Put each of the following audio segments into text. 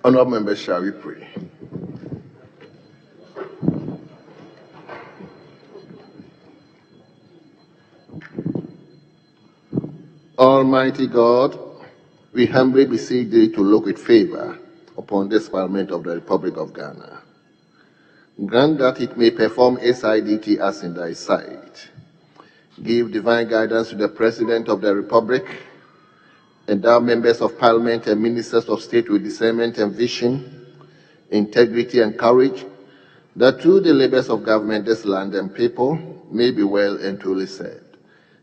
Honourable members, shall we pray? Almighty God, we humbly beseech thee to look with favor upon this Parliament of the Republic of Ghana. Grant that it may perform its duty as in thy sight. Give divine guidance to the President of the Republic, endow members of Parliament and ministers of state with discernment and vision, integrity and courage, that through the labors of government this land and people may be well and truly served,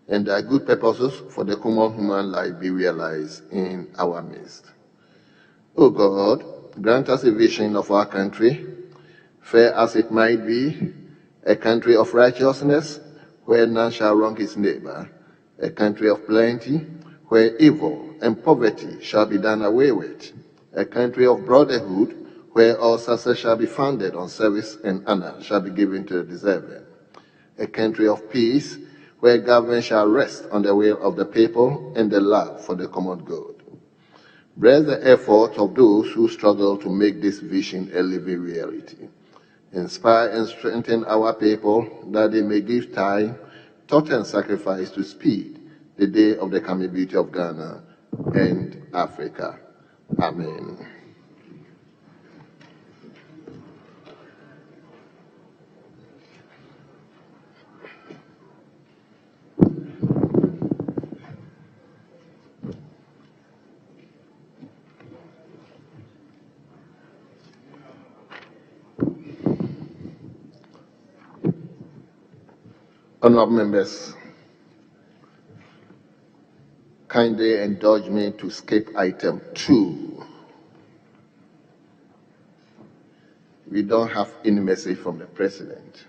and that good purposes for the common human life be realized in our midst. O God, grant us a vision of our country, fair as it might be, a country of righteousness, where none shall wrong his neighbor, a country of plenty, where evil and poverty shall be done away with, a country of brotherhood, where all success shall be founded on service and honor shall be given to the deserving, a country of peace, where government shall rest on the will of the people and the love for the common good. Bless the efforts of those who struggle to make this vision a living reality. Inspire and strengthen our people that they may give time, thought, and sacrifice to speed the day of the coming beauty of Ghana and Africa. Amen. Honourable members, kindly indulge me to skip item 2. We don't have any message from the President.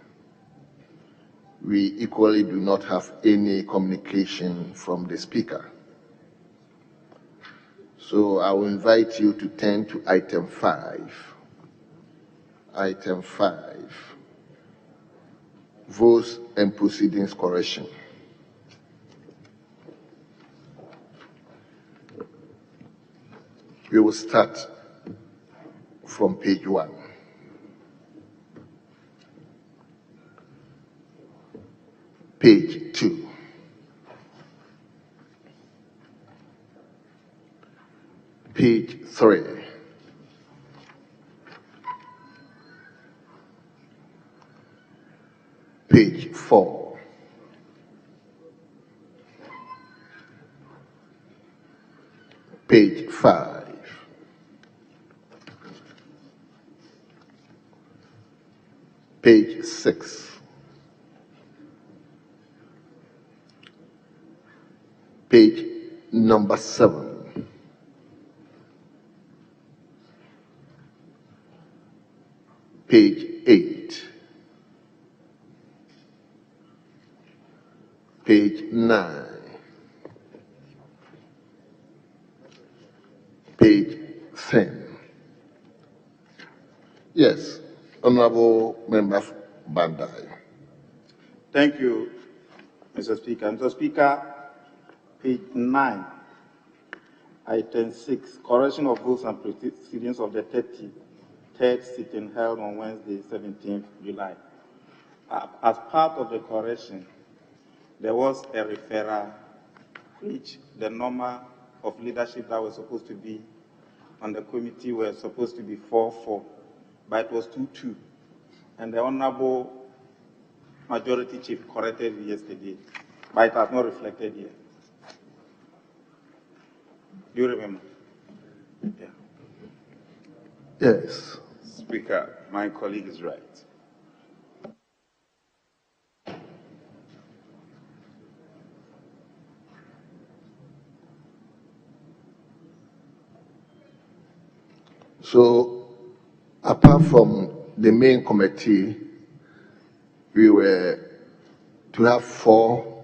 We equally do not have any communication from the Speaker. So I will invite you to turn to item 5. Item 5. Votes and Proceedings Correction. We will start from page 1. Page 2. Page 3. Page 4. Page 5. Page 6. Page number 7. Page 8. Page 9. Page 10. Yes, Honorable Member Bandai. Thank you, Mr. Speaker. Mr. Speaker, page 9, item 6, correction of votes and proceedings of the 33rd sitting held on Wednesday, 17th July. As part of the correction, there was a referral which the number of leadership that was supposed to be on the committee were supposed to be 4-4, but it was 2-2. And the Honorable Majority Chief corrected it yesterday, but it has not reflected yet. Do you remember? Yeah. Yes. Speaker, my colleague is right. So, apart from the main committee, we were to have 4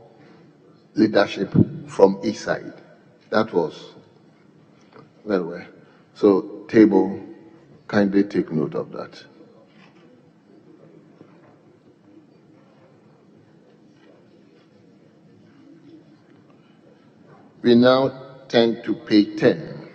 leadership from each side. That was very well. So, table, kindly take note of that. We now turn to page 10.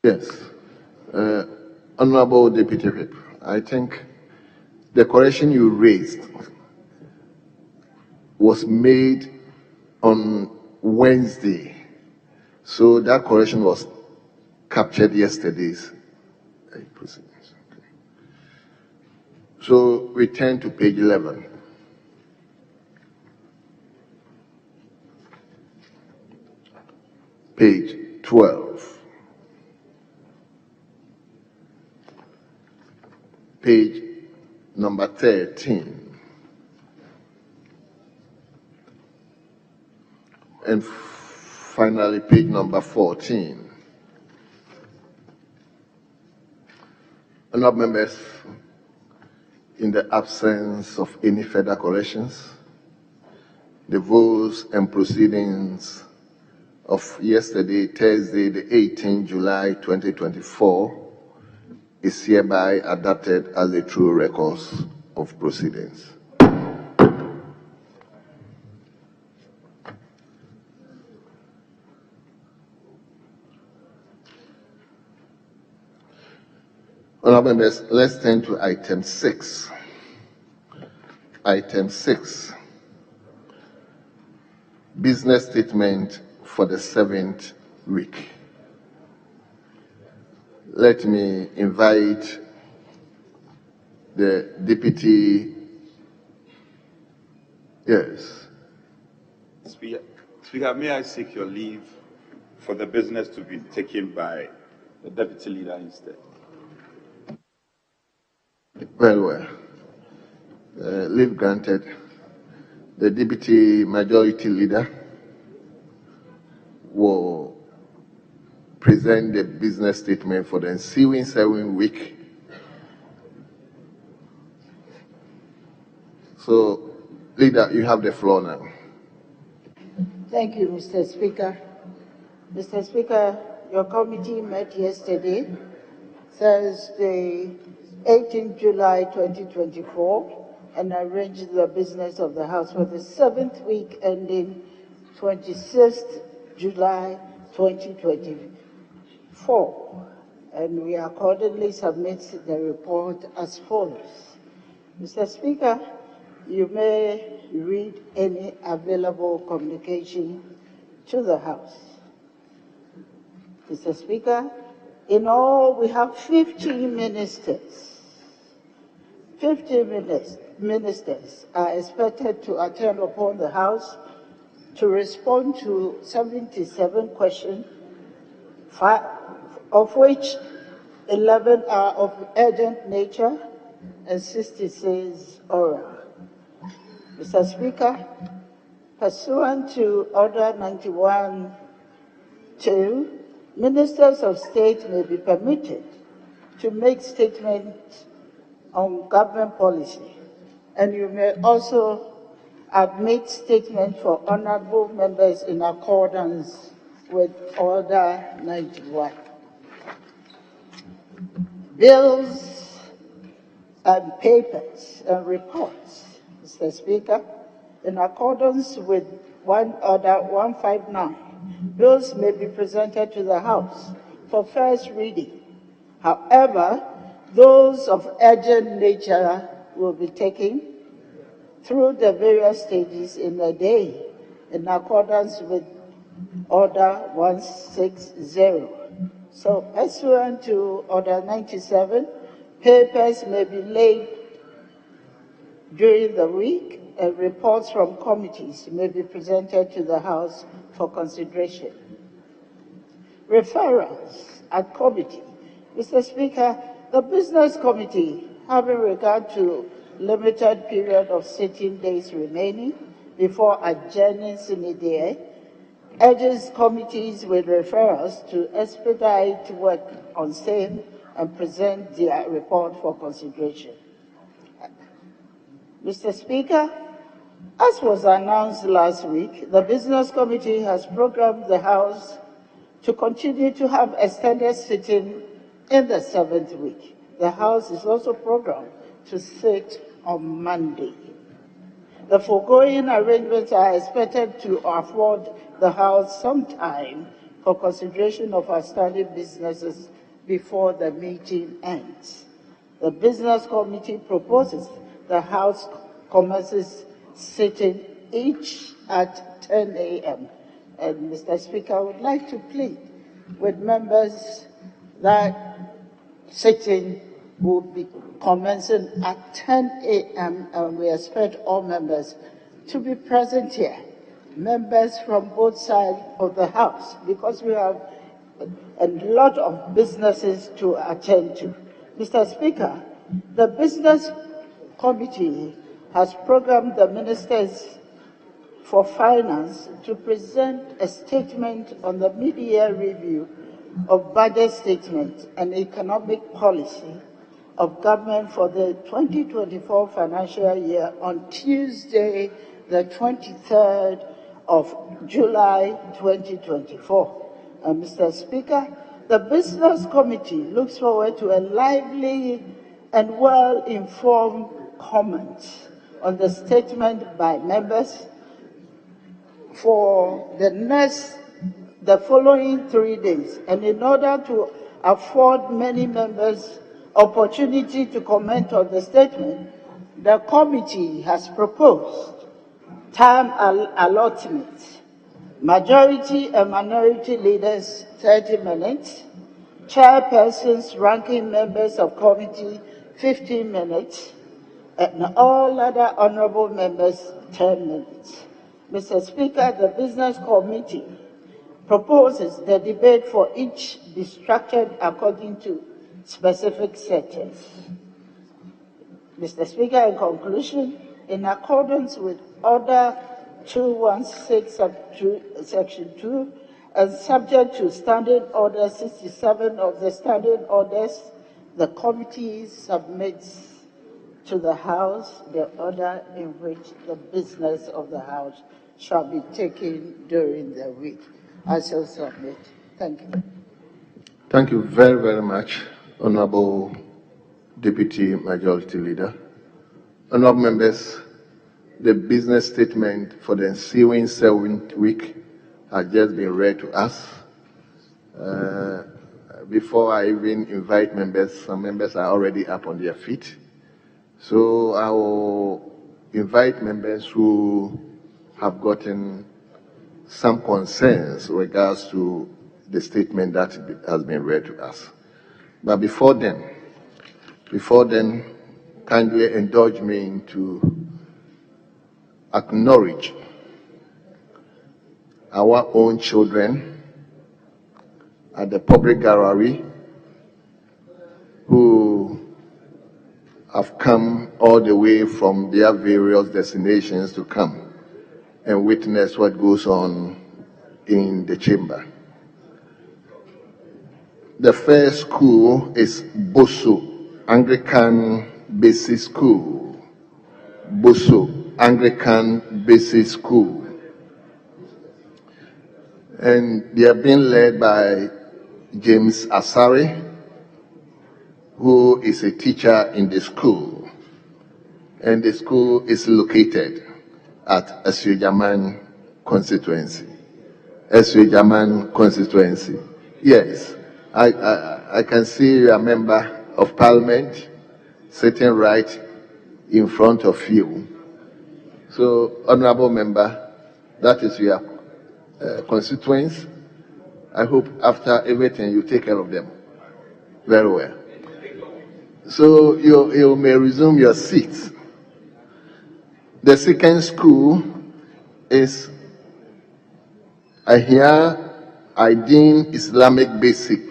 Yes. Uh, Honorable Deputy Whip, I think the correction you raised was made on Wednesday. So that correction was captured yesterday's proceedings. Okay. So we turn to page 11. Page 12. Page number 13. And finally, page number 14. Honourable members, in the absence of any further corrections, the votes and proceedings of yesterday, Thursday, the 18th July 2024, is hereby adopted as a true record of proceedings. Honourable members, let's turn to item 6. Item 6, business statement for the 7th week. Let me invite the deputy. Yes. Speaker, may I seek your leave for the business to be taken by the deputy leader instead? Very well. Leave granted. The deputy majority leader will present the business statement for the ensuing 7 week. So, leader, you have the floor now. Thank you, Mr. Speaker. Mr. Speaker, your committee met yesterday, Thursday, 18 July 2024, and arranged the business of the House for the 7th week ending 26th July 2024. And we accordingly submit the report as follows. Mr. Speaker, you may read any available communication to the House. Mr. Speaker, in all, we have 15 ministers. 15 ministers are expected to attend upon the House to respond to 77 questions, of which 11 are of urgent nature and 66 oral. Mr. Speaker, pursuant to Order 91-2, ministers of state may be permitted to make statements on government policy, and you may also admit statements for honorable members in accordance with Order 91. Bills and papers and reports, Mr. Speaker, in accordance with Order 159, bills may be presented to the House for first reading. However, those of urgent nature will be taken through the various stages in a day, in accordance with Order 160. So, pursuant to Order 97, papers may be laid during the week, and reports from committees may be presented to the House for consideration. Referrals at committee. Mr. Speaker, the Business Committee, having regard to limited period of sitting days remaining before adjourning sine die, urges committees with referrals to expedite work on same and present their report for consideration. Mr. Speaker, as was announced last week, the Business Committee has programmed the House to continue to have extended sitting in the 7th week. The House is also programmed to sit on Monday. The foregoing arrangements are expected to afford the House some time for consideration of outstanding businesses before the meeting ends. The Business Committee proposes the House commences sitting each at 10 a.m. And Mr. Speaker, I would like to plead with members that sitting will be commencing at 10 a.m. and we expect all members to be present here. Members from both sides of the House, because we have a lot of businesses to attend to. Mr. Speaker, the Business Committee has programmed the Ministers for Finance to present a statement on the mid-year review of budget statement and economic policy of government for the 2024 financial year on Tuesday, the 23rd of July 2024. And Mr. Speaker, the Business Committee looks forward to a lively and well-informed comment on the statement by members for the following 3 days. And in order to afford many members opportunity to comment on the statement, the committee has proposed time allotment. Majority and minority leaders, 30 minutes. Chairpersons, ranking members of committee, 15 minutes. And all other honorable members, 10 minutes. Mr. Speaker, the Business Committee proposes the debate for each be structured according to specific settings. Mr. Speaker, in conclusion, in accordance with Order 216 Section 2 and subject to Standing Order 67 of the Standing Orders, the committee submits to the House the order in which the business of the House shall be taken during the week. I shall submit. Thank you. Thank you very, very much, Honorable Deputy Majority Leader. Honorable members, the business statement for the ensuing 7th week has just been read to us. Before I even invite members, some members are already up on their feet. So I will invite members who have gotten some concerns with regards to the statement that has been read to us. But before then, kindly indulge me to acknowledge our own children at the public gallery who have come all the way from their various destinations to come and witness what goes on in the chamber. The first school is Boso Anglican Basic School. Boso Anglican Basic School. And they are being led by James Asare, who is a teacher in the school. And the school is located at Eswejaman constituency. Eswejaman constituency. Yes, I can see a member of parliament sitting right in front of you. So, honorable member, that is your constituents. I hope after everything you take care of them very well. So you may resume your seats. The second school is Ahia Aidin Islamic Basic.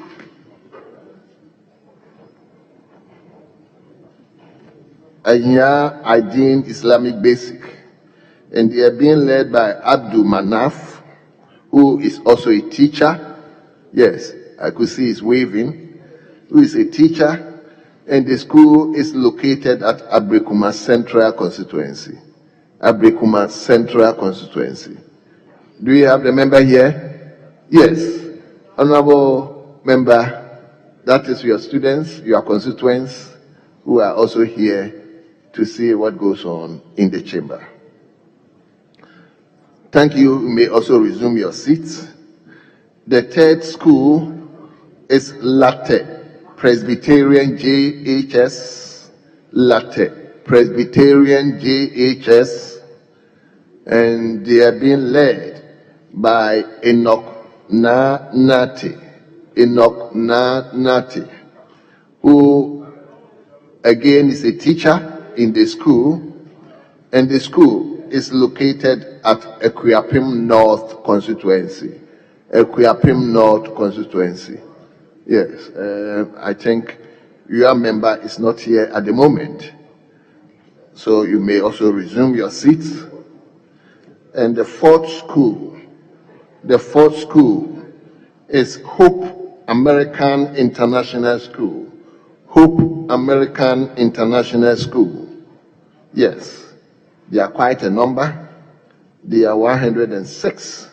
Ahia Aidin Islamic Basic. And they are being led by Abdul Manaf, who is also a teacher. Yes, I could see he's waving. Who is a teacher. And the school is located at Abrekuma Central Constituency. Abrekuma Central Constituency. Do you have the member here? Yes. Honorable member, that is your students, your constituents, who are also here to see what goes on in the chamber. Thank you. You may also resume your seats. The third school is Latte Presbyterian JHS, Latte Presbyterian JHS, and they are being led by Enoch Nati, who again is a teacher in the school, and the school is located at Equiapim North constituency. Yes, I think your member is not here at the moment, so you may also resume your seats. And the fourth school is Hope American International School. Hope American International School. Yes, they are quite a number. They are 106.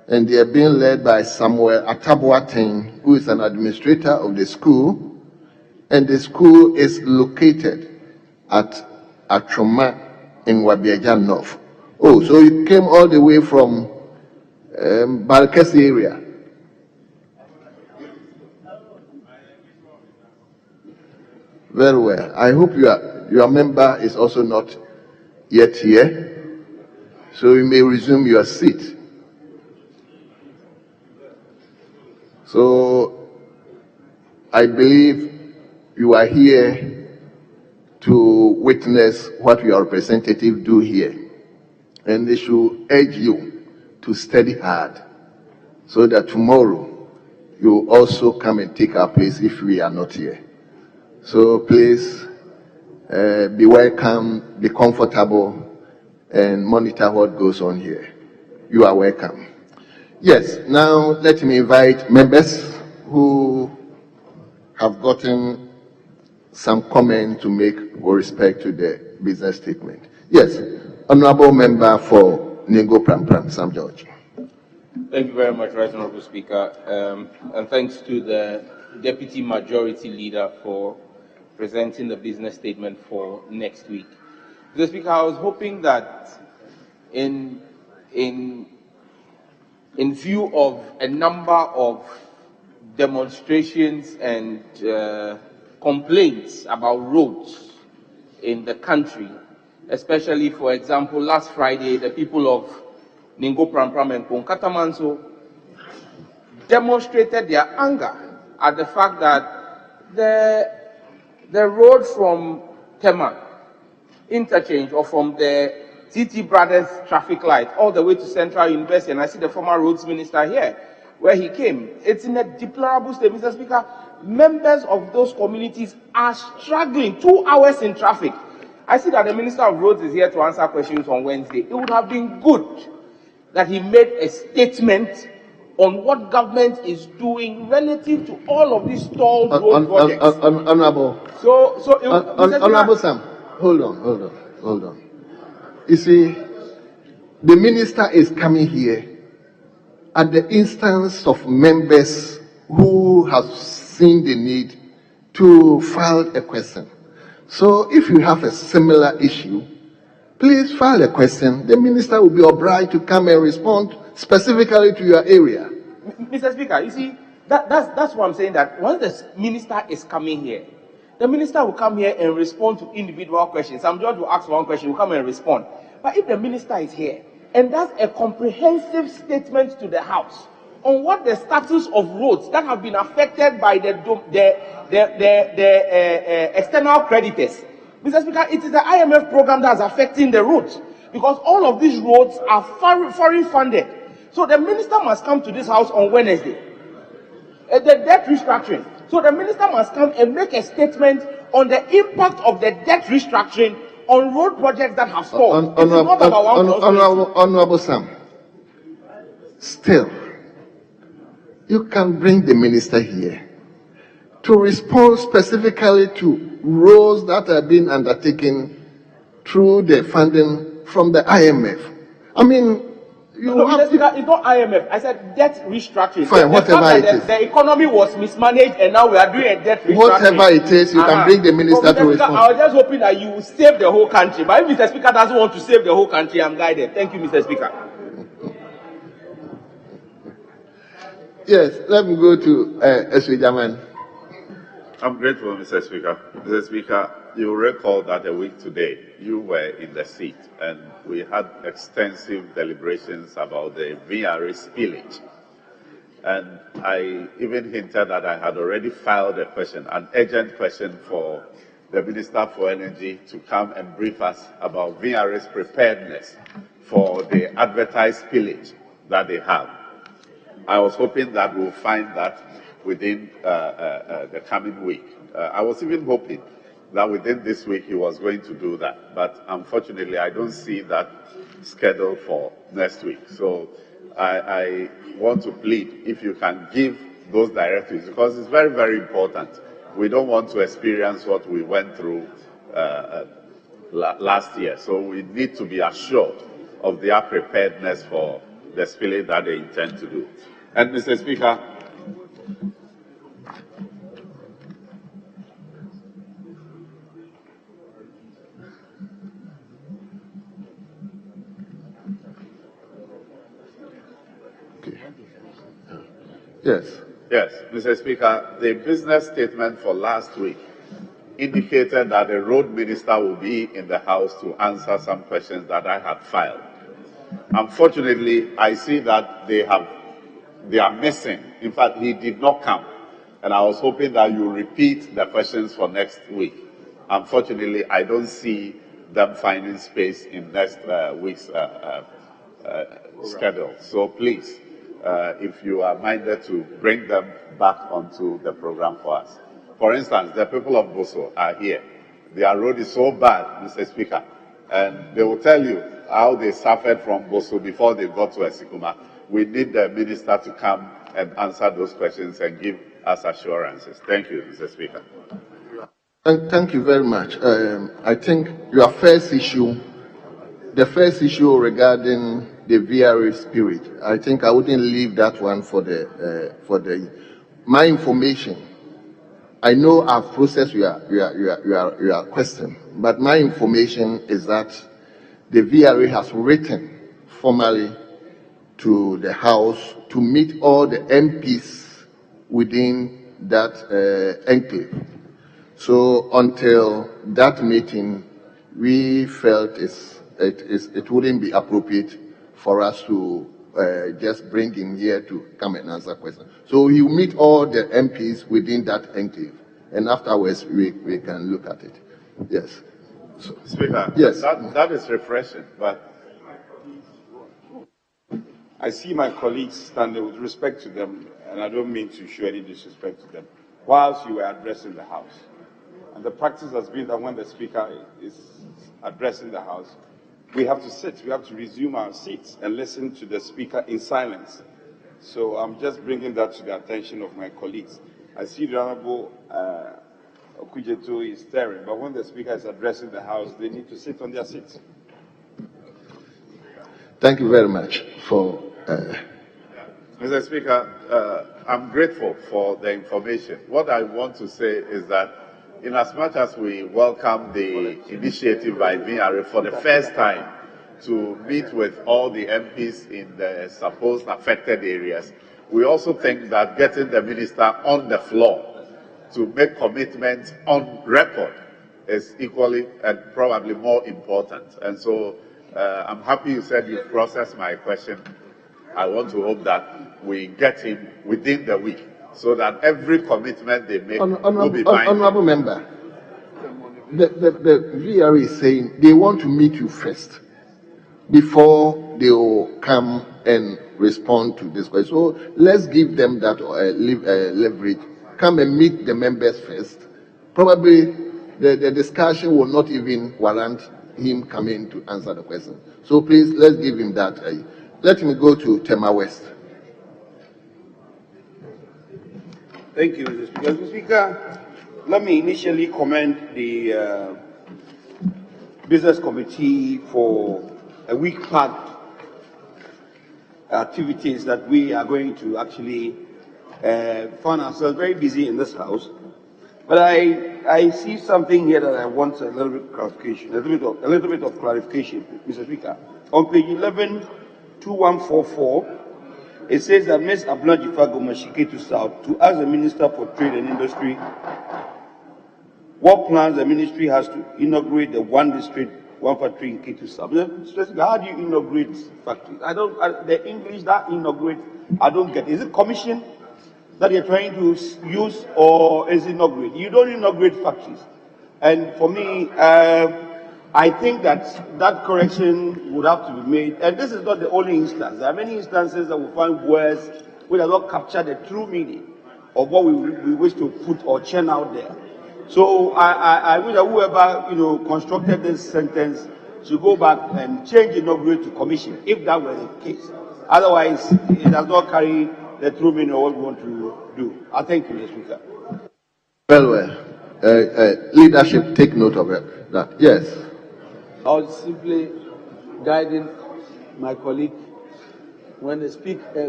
And they are being led by Samuel Atabuaten, who is an administrator of the school. And the school is located at Atroma in Wabiaja North. Oh, so you came all the way from Balkesi area. Very well. I hope your member is also not yet here, so you may resume your seat. So I believe you are here to witness what your representative do here, and they should urge you to study hard so that tomorrow you also come and take our place if we are not here. So please be welcome, be comfortable, and monitor what goes on here. You are welcome. Yes, now let me invite members who have gotten some comment to make with respect to the business statement. Yes, Honorable Member for Ningo Pram Pram, Sam George. Thank you very much, Right Honorable Speaker, and thanks to the Deputy Majority Leader for presenting the business statement for next week. Mr. Speaker, I was hoping that in view of a number of demonstrations and complaints about roads in the country, especially, for example, last Friday, the people of Ningo Pram Pram and Ponkatamanso demonstrated their anger at the fact that the road from Tema interchange, or from the TT Brothers traffic light all the way to Central University, and I see the former roads minister here, where he came. It's in a deplorable state, Mr. Speaker. Members of those communities are struggling 2 hours in traffic. I see that the Minister of Roads is here to answer questions on Wednesday. It would have been good that he made a statement on what government is doing relative to all of these stalled road projects. Honorable. Honorable Sam, hold on. You see, the minister is coming here at the instance of members who have seen the need to file a question. So if you have a similar issue, please file a question. The minister will be obliged to come and respond specifically to your area. Mr. Speaker, you see, that's what I'm saying, that once the minister is coming here, the minister will come here and respond to individual questions. Some judge will ask one question, will come and respond. But if the minister is here and does a comprehensive statement to the House on what the status of roads that have been affected by the external creditors, Mr. Speaker, it is the IMF program that's affecting the roads, because all of these roads are foreign funded. So the minister must come to this House on Wednesday. The debt restructuring. So the minister must come and make a statement on the impact of the debt restructuring on road projects that have stalled. It's not about Honorable Sam, still, you can bring the minister here to respond specifically to roads that are being undertaken through the funding from the IMF. I mean, it's not IMF. I said debt restructuring. Fine, whatever it is. The economy was mismanaged and now we are doing a debt restructuring. Whatever it is, you can bring the minister to respond. I was just hoping that you will save the whole country. But if Mr. Speaker doesn't want to save the whole country, I'm guided. Thank you, Mr. Speaker. Yes, let me go to Eswejaman. I'm grateful, Mr. Speaker. Mr. Speaker, you recall that a week today, you were in the seat and we had extensive deliberations about the VRA spillage. And I even hinted that I had already filed a question, an urgent question for the Minister for Energy to come and brief us about VRA's preparedness for the advertised spillage that they have. I was hoping that we'll find that within the coming week. I was even hoping that within this week he was going to do that, but unfortunately I don't see that scheduled for next week. So I want to plead if you can give those directives, because it's very, very important. We don't want to experience what we went through last year. So we need to be assured of their preparedness for the spillage that they intend to do. And Mr. Speaker, Yes. yes, Mr. Speaker, the business statement for last week indicated that the road minister will be in the House to answer some questions that I had filed. Unfortunately, I see that they are missing. In fact, he did not come. And I was hoping that you repeat the questions for next week. Unfortunately, I don't see them finding space in next week's schedule. So please, if you are minded to bring them back onto the program for us. For instance, the people of Boso are here. Their road is so bad, Mr. Speaker, and they will tell you how they suffered from Boso before they got to Esikuma. We need the minister to come and answer those questions and give us assurances. Thank you, Mr. Speaker. Thank you very much. I think your first issue, the first issue regarding the VRA spirit, I think I wouldn't leave that one for my information. I know I've processed your question, but my information is that the VRA has written formally to the House to meet all the MPs within that enclave. So until that meeting, we felt it wouldn't be appropriate for us to just bring him here to come and answer questions. So you meet all the MPs within that enclave, and afterwards we can look at it. Yes. So, Speaker, yes. That is refreshing, but I see my colleagues standing with respect to them, and I don't mean to show any disrespect to them, whilst you were addressing the House. And the practice has been that when the Speaker is addressing the House, we have to sit, we have to resume our seats and listen to the Speaker in silence. So I'm just bringing that to the attention of my colleagues. I see the Honorable Okujeto is staring, but when the Speaker is addressing the House, they need to sit on their seats. Thank you very much for. Mr. Speaker, I'm grateful for the information. What I want to say is that in as much as we welcome the initiative by VRA for the first time to meet with all the MPs in the supposed affected areas, we also think that getting the minister on the floor to make commitments on record is equally and probably more important. And so I'm happy you said you processed my question. I want to hope that we get him within the week so that every commitment they make will be binding. Honorable member, the VRA is saying they want to meet you first before they will come and respond to this question. So let's give them that leverage. Come and meet the members first. Probably the discussion will not even warrant him coming to answer the question. So please, let's give him that. Let me go to Tema West. Thank you, Mr. Speaker. Mr. Speaker, let me initially commend the Business Committee for a week-packed activities that we are going to actually find ourselves very busy in this House. But I see something here that I want a little bit of clarification, a little bit of clarification, Mr. Speaker. On page 11, 2144, It says that Ms. Ablajifa Gomashiketu South to ask the Minister for Trade and Industry what plans the ministry has to inaugurate the one district, one factory in Ketu South. How do you inaugurate factories? The English that inaugurate, I don't get. Is it commission that you're trying to use, or is it inaugurate? You don't inaugurate factories. And for me, I think that correction would have to be made. And this is not the only instance. There are many instances that we find words which do not capture the true meaning of what we wish to put or churn out there. So I wish that whoever constructed this sentence should go back and change inaugurate to commission, if that were the case. Otherwise, it does not carry the true meaning of what we want to do. I thank you, Mr. Speaker. Well, leadership take note of it. That yes. I was simply guiding my colleague when the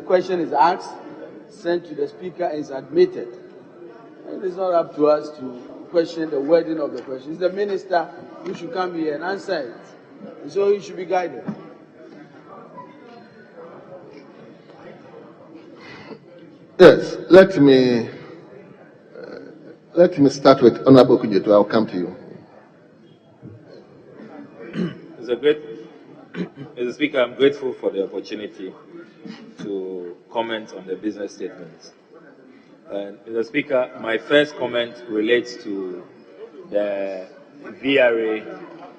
question is asked, sent to the speaker, and is admitted. And it's not up to us to question the wording of the question. It's the minister who should come here and answer it. And so he should be guided. Yes, let me start with Honorable Kujetu. I'll come to you. Mr. Speaker, I'm grateful for the opportunity to comment on the business statements. Mr. Speaker, my first comment relates to the VRA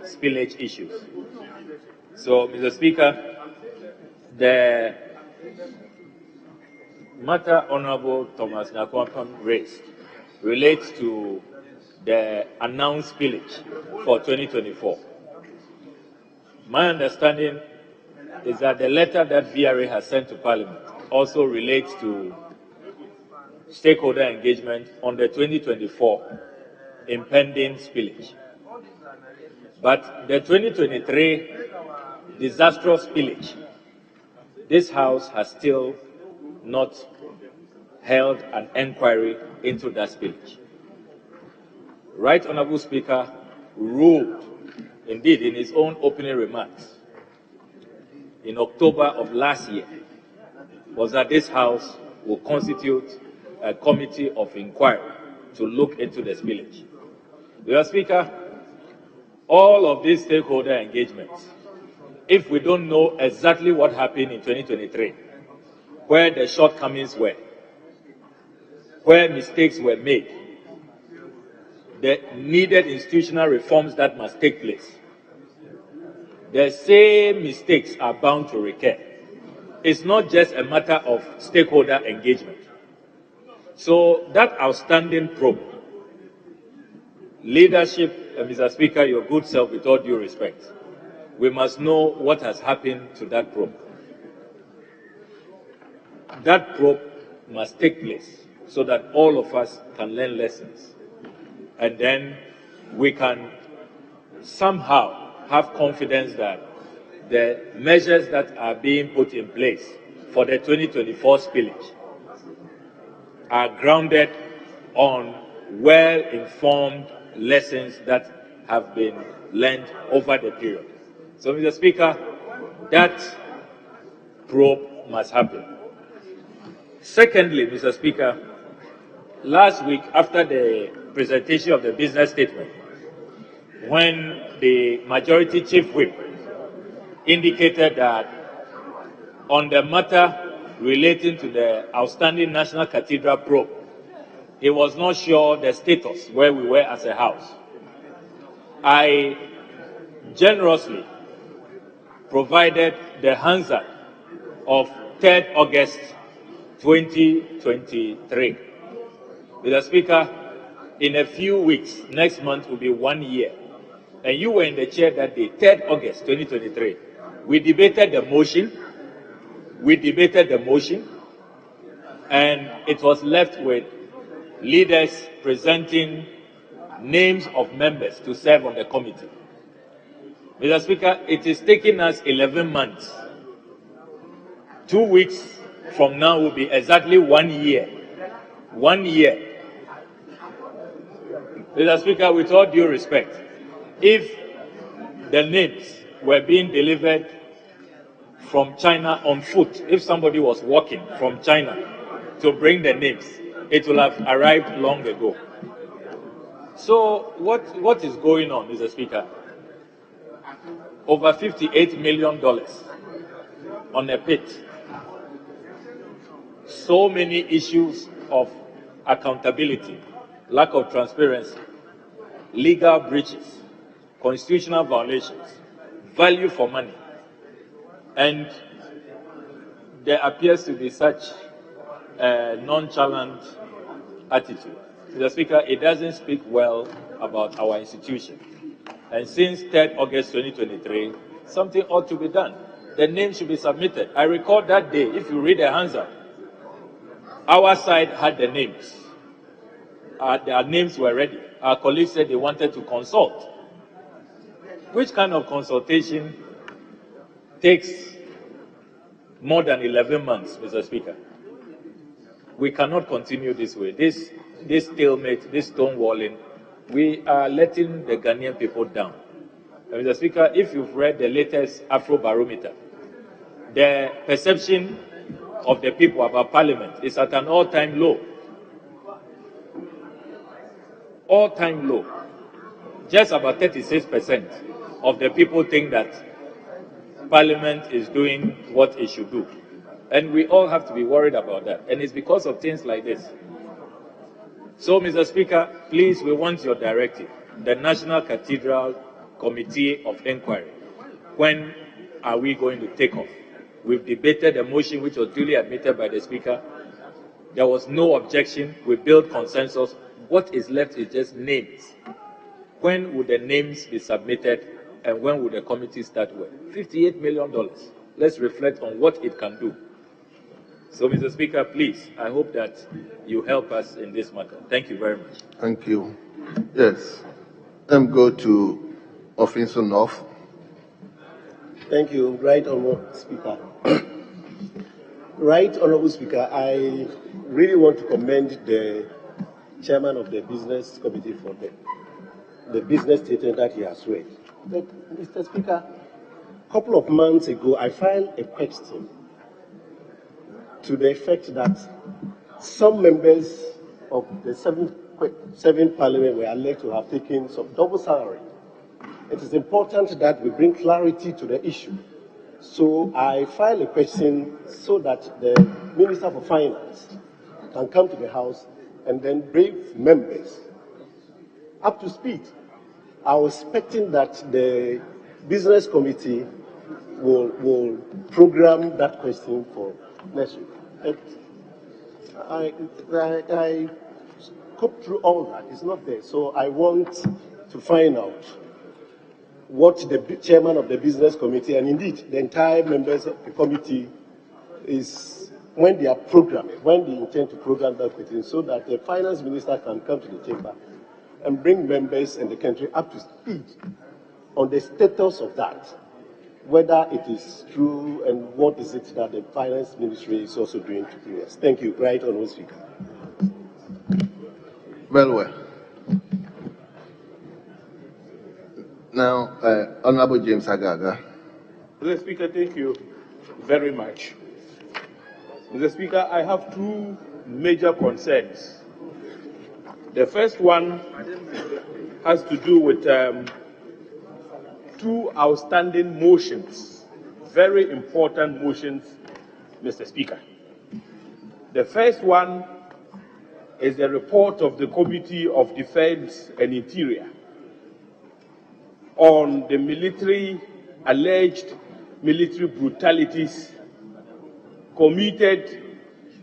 spillage issues. So, Mr. Speaker, the matter Honorable Thomas Nakwampam raised relates to the announced spillage for 2024. My understanding is that the letter that VRA has sent to Parliament also relates to stakeholder engagement on the 2024 impending spillage. But the 2023 disastrous spillage, this House has still not held an inquiry into that spillage. Right Honourable Speaker ruled, indeed in his own opening remarks, in October of last year, was that this House will constitute a committee of inquiry to look into the spillage. Mr. Speaker, all of these stakeholder engagements, if we don't know exactly what happened in 2023, where the shortcomings were, where mistakes were made, the needed institutional reforms that must take place, the same mistakes are bound to recur. It's not just a matter of stakeholder engagement. So that outstanding probe, leadership, Mr. Speaker, your good self, with all due respect, we must know what has happened to that probe. That probe must take place so that all of us can learn lessons. And then we can somehow have confidence that the measures that are being put in place for the 2024 spillage are grounded on well-informed lessons that have been learned over the period. So, Mr. Speaker, that probe must happen. Secondly, Mr. Speaker, last week after the presentation of the business statement, when the majority chief whip indicated that on the matter relating to the outstanding National Cathedral probe, he was not sure the status where we were as a House. I generously provided the Hansard of 3rd August 2023. Mr. Speaker, in a few weeks, next month will be 1 year, and you were in the chair that day, 3rd August 2023. We debated the motion, and it was left with leaders presenting names of members to serve on the committee. Mr. Speaker, it is taking us 11 months. 2 weeks from now will be exactly 1 year. 1 year. Mr. Speaker, with all due respect, if the names were being delivered from China on foot. If somebody was walking from China to bring the names, it will have arrived long ago. So what is going on, Mr. Speaker? Over $58 million on a pit. So many issues of accountability, lack of transparency, legal breaches, constitutional violations, value for money. And there appears to be such a nonchalant attitude. Mr. Speaker, it doesn't speak well about our institution. And since 3rd August 2023, something ought to be done. The name should be submitted. I recall that day, if you read the hands up, our side had the names. Their names were ready. Our colleagues said they wanted to consult. Which kind of consultation takes more than 11 months, Mr. Speaker? We cannot continue this way. This stalemate, this stonewalling, we are letting the Ghanaian people down. And Mr. Speaker, if you've read the latest Afrobarometer, the perception of the people about Parliament is at an all-time low. All-time low. Just about 36% of the people think that Parliament is doing what it should do. And we all have to be worried about that. And it's because of things like this. So, Mr. Speaker, please, we want your directive. The National Cathedral Committee of Inquiry. When are we going to take off? We've debated a motion which was duly admitted by the Speaker. There was no objection. We built consensus. What is left is just names. When would the names be submitted and when would the committee start work? $58 million. Let's reflect on what it can do. So, Mr. Speaker, please, I hope that you help us in this matter. Thank you very much. Thank you. Yes. Let me go to Ofinso North. Thank you, Right Honourable Speaker. Right Honourable Speaker, I really want to commend the chairman of the Business Committee for the business statement that he has read. But, Mr. Speaker, a couple of months ago, I filed a question to the effect that some members of the seventh Parliament were alleged to have taken some double salary. It is important that we bring clarity to the issue. So I filed a question so that the Minister for Finance can come to the House and then brief members up to speed. I was expecting that the Business Committee will program that question for next week. I scoped through all that. It's not there. So I want to find out what the chairman of the Business Committee, and indeed the entire members of the committee, is when they are programmed, when they intend to program that question, so that the finance minister can come to the chamber and bring members and the country up to speed on the status of that, whether it is true and what is it that the finance ministry is also doing to do this. Thank you. Right Honourable Speaker. Well. Now, Honourable James Agaga. Mr. Speaker, thank you very much. Mr. Speaker, I have two major concerns. The first one has to do with two outstanding motions, very important motions, Mr. Speaker. The first one is the report of the Committee of Defense and Interior on the alleged military brutalities committed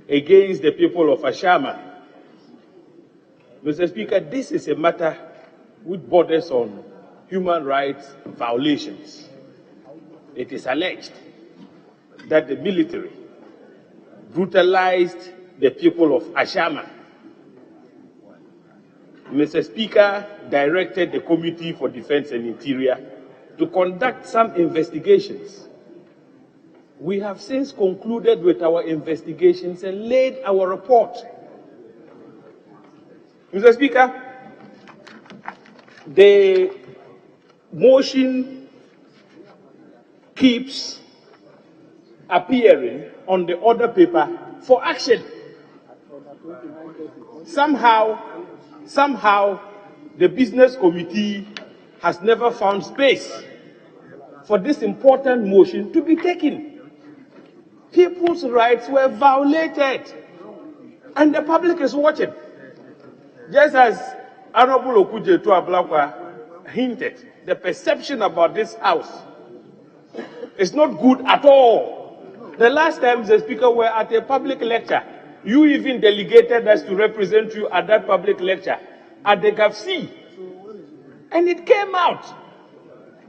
against the people of Ashama. Mr. Speaker, this is a matter which borders on human rights violations. It is alleged that the military brutalized the people of Ashama. Mr. Speaker directed the Committee for Defense and Interior to conduct some investigations. We have since concluded with our investigations and laid our report. Mr. Speaker, the motion keeps appearing on the order paper for action. Somehow, the business committee has never found space for this important motion to be taken. People's rights were violated, and the public is watching. Just as Honorable Okujetu Ablakwa hinted, the perception about this house is not good at all. The last time the Speaker were at a public lecture, you even delegated us to represent you at that public lecture at the GAFC. And it came out.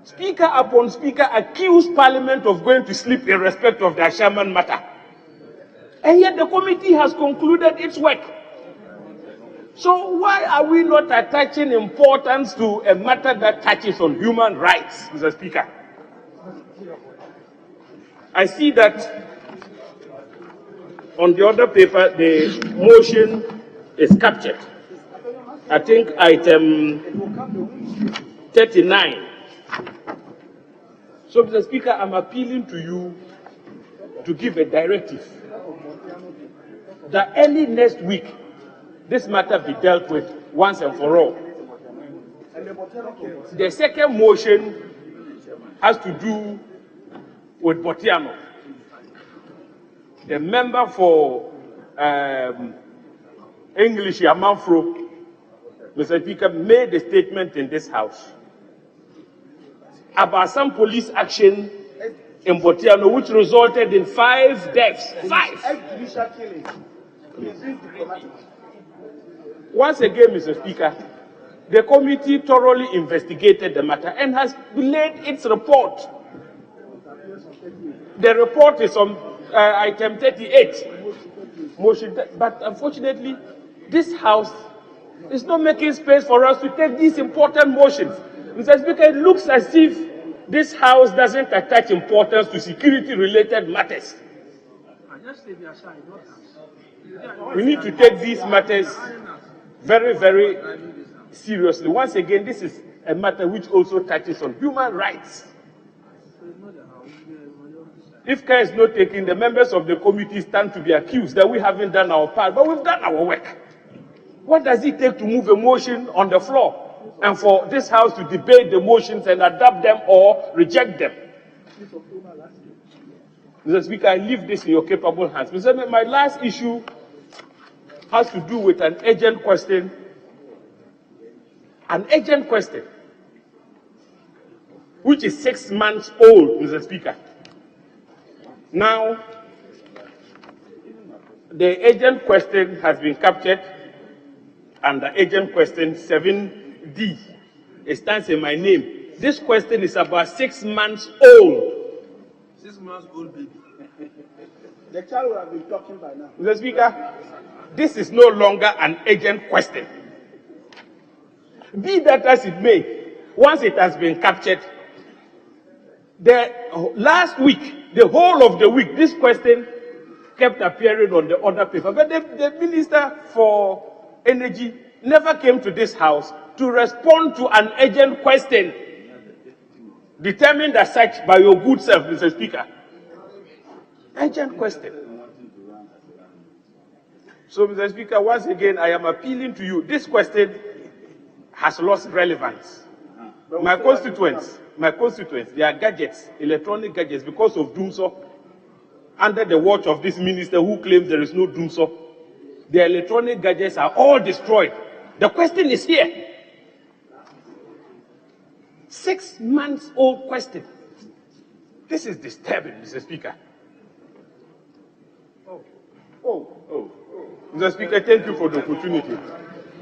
Speaker upon speaker accused Parliament of going to sleep in respect of the Adjournment matter. And yet the committee has concluded its work. So why are we not attaching importance to a matter that touches on human rights, Mr. Speaker? I see that on the other paper, the motion is captured. I think item 39. So, Mr. Speaker, I'm appealing to you to give a directive that early next week, this matter be dealt with once and for all. The second motion has to do with Botiano. The member for English, Yamanfro, Mr. Speaker, made a statement in this House about some police action in Botiano, which resulted in 5 deaths. 5. Once again, Mr. Speaker, the committee thoroughly investigated the matter and has laid its report. The report is on item 38. Motion, but unfortunately, this House is not making space for us to take these important motions. Mr. Speaker, it looks as if this House doesn't attach importance to security-related matters. We need to take these matters very, very seriously. Once again, this is a matter which also touches on human rights. If care is not taken, the members of the committee stand to be accused that we haven't done our part, but we've done our work. What does it take to move a motion on the floor and for this House to debate the motions and adopt them or reject them? Mr. Speaker, I leave this in your capable hands. Mr. Speaker, my last issue has to do with an urgent question. An urgent question, which is 6 months old, Mr. Speaker. Now, the urgent question has been captured under urgent question 7D. It stands in my name. This question is about 6 months old. 6 months old baby. The child will have been talking by now. Mr. Speaker, this is no longer an urgent question. Be that as it may, once it has been captured, last week, the whole of the week, this question kept appearing on the order paper. But the Minister for Energy never came to this House to respond to an urgent question determined as such by your good self, Mr. Speaker. Urgent question. So, Mr. Speaker, once again, I am appealing to you. This question has lost relevance. My constituents, their gadgets, electronic gadgets, because of Doomso, under the watch of this minister who claims there is no Doomso, their electronic gadgets are all destroyed. The question is here. 6 months old question. This is disturbing, Mr. Speaker. Mr. Speaker, thank you for the opportunity.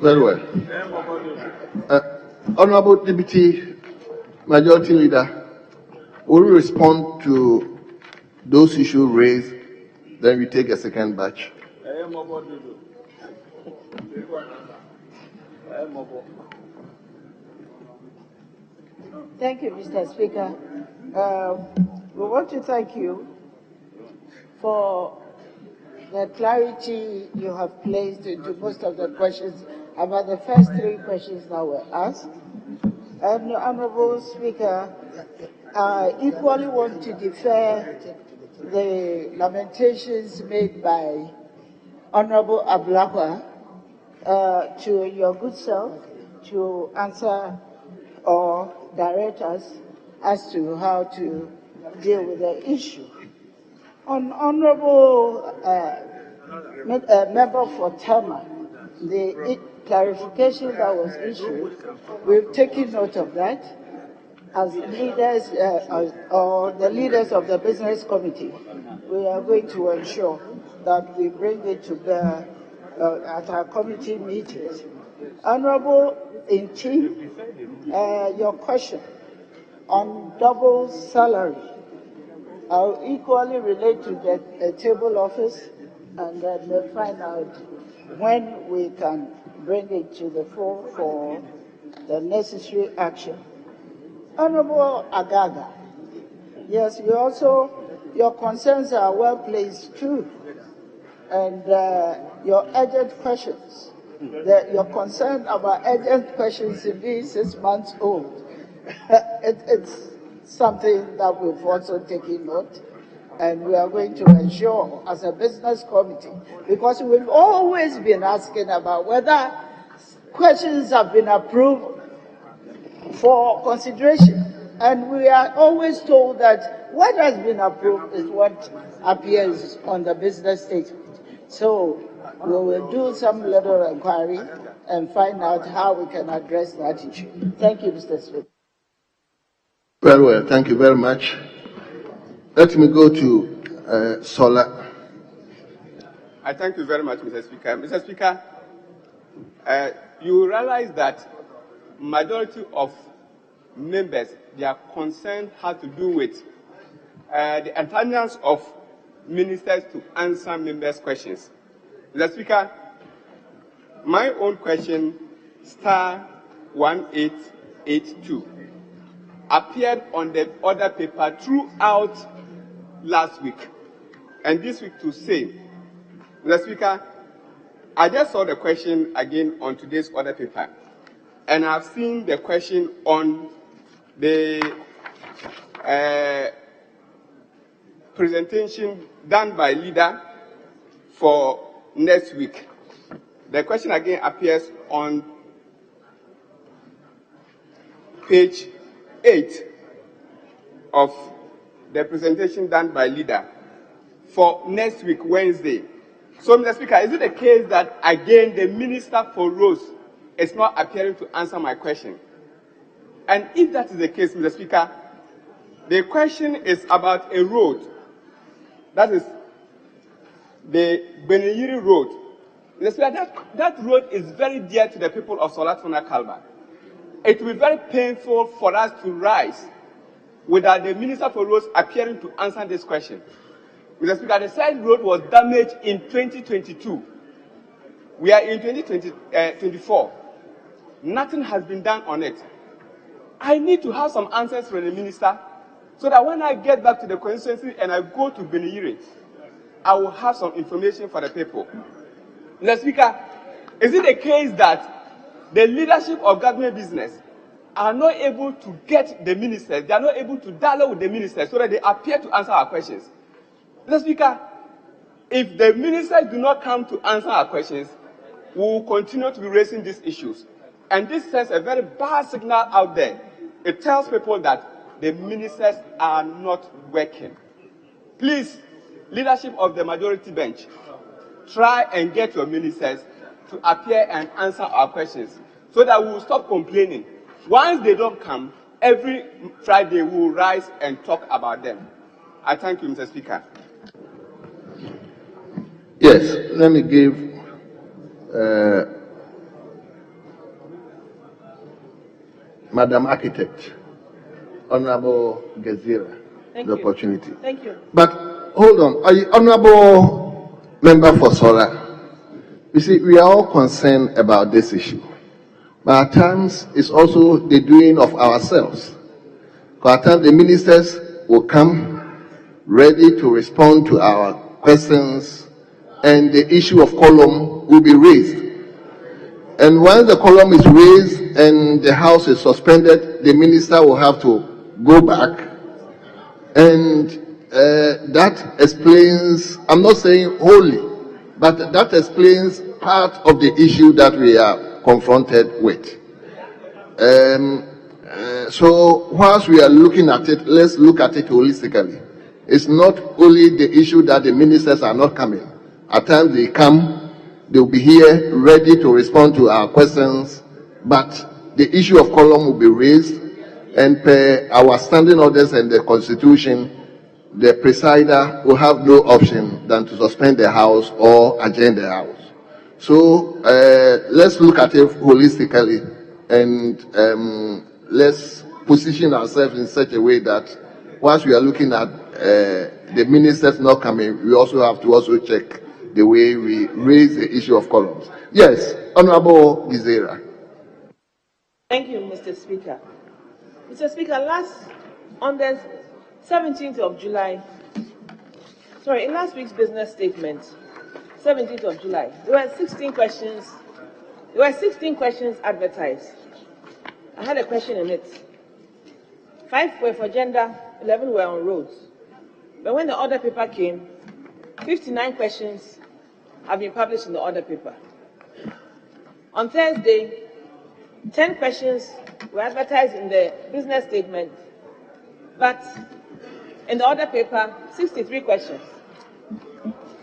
Very well. Honorable Deputy Majority Leader, will you respond to those issues raised? Then we take a second batch. Thank you, Mr. Speaker. We want to thank you for the clarity you have placed into most of the questions about the first 3 questions that were asked. And Honorable Speaker, I equally want to defer the lamentations made by Honorable Ablakwa to your good self to answer or direct us as to how to deal with the issue. On Honorable Member for Tama, the clarification that was issued, we've taken note of that. As leaders or the leaders of the business committee, we are going to ensure that we bring it to bear at our committee meetings. Honorable Inti, your question on double salary, I'll equally relate to the table office, and then we'll find out when we can bring it to the fore for the necessary action. Honorable Agaga, yes, your concerns are well placed too, and your urgent questions, your concern about urgent questions in being 6 months old, it's something that we've also taken note, and we are going to ensure as a business committee, because we've always been asking about whether questions have been approved for consideration, and we are always told that what has been approved is what appears on the business statement. So we will do some little inquiry and find out how we can address that issue. Thank you, Mr. Speaker. Very well, thank you very much. Let me go to Sola. I thank you very much, Mr. Speaker. Mr. Speaker, you realize that majority of members, their concern had to do with the entitlements of ministers to answer members' questions. Mr. Speaker, my own question, star 1882, appeared on the order paper throughout last week, and this week to say, Mr. Speaker, I just saw the question again on today's order paper, and I've seen the question on the presentation done by leader for next week. The question again appears on page 8 of the presentation done by leader for next week, Wednesday. So, Mr. Speaker, is it the case that again the Minister for Roads is not appearing to answer my question? And if that is the case, Mr. Speaker, the question is about a road, that is the Beneyiri Road. Mr. Speaker, that road is very dear to the people of Solatona Kalba. It will be very painful for us to rise without the Minister for Roads appearing to answer this question. Mr. Speaker, the said road was damaged in 2022. We are in 2024. Nothing has been done on it. I need to have some answers from the minister so that when I get back to the constituency and I go to Beneyiri, I will have some information for the people. Mr. Speaker, is it the case that the leadership of government business are not able to get the ministers, they are not able to dialogue with the ministers so that they appear to answer our questions? Mr. Speaker, if the ministers do not come to answer our questions, we will continue to be raising these issues. And this sends a very bad signal out there. It tells people that the ministers are not working. Please, leadership of the majority bench, try and get your ministers to appear and answer our questions so that we will stop complaining. Once they don't come, every Friday we will rise and talk about them. I thank you, Mr. Speaker. Yes, let me give Madam Architect, Honorable Gezira, the opportunity. Thank you. But hold on, Honorable Member for Sola, you see, we are all concerned about this issue. But at times, it's also the doing of ourselves. Because at times, the ministers will come ready to respond to our questions, and the issue of column will be raised. And once the column is raised and the House is suspended, the minister will have to go back and that explains, I'm not saying wholly, but that explains part of the issue that we are confronted with. So whilst we are looking at it, let's look at it holistically. It's not only the issue that the ministers are not coming. At times they come, they'll be here ready to respond to our questions, but the issue of quorum will be raised, and per our standing orders and the Constitution, the presider will have no option than to suspend the House or adjourn the House. So let's look at it holistically, and let's position ourselves in such a way that whilst we are looking at the ministers not coming, we also have to also check the way we raise the issue of columns. Yes, Honorable Gizera. Thank you, Mr. Speaker. Mr. Speaker, on the 17th of July, in last week's business statement, 17th of July, there were 16 questions. There were 16 questions advertised. I had a question in it. 5 were for gender, 11 were on roads. But when the order paper came, 59 questions have been published in the order paper. On Thursday, 10 questions were advertised in the business statement, but in the order paper, 63 questions.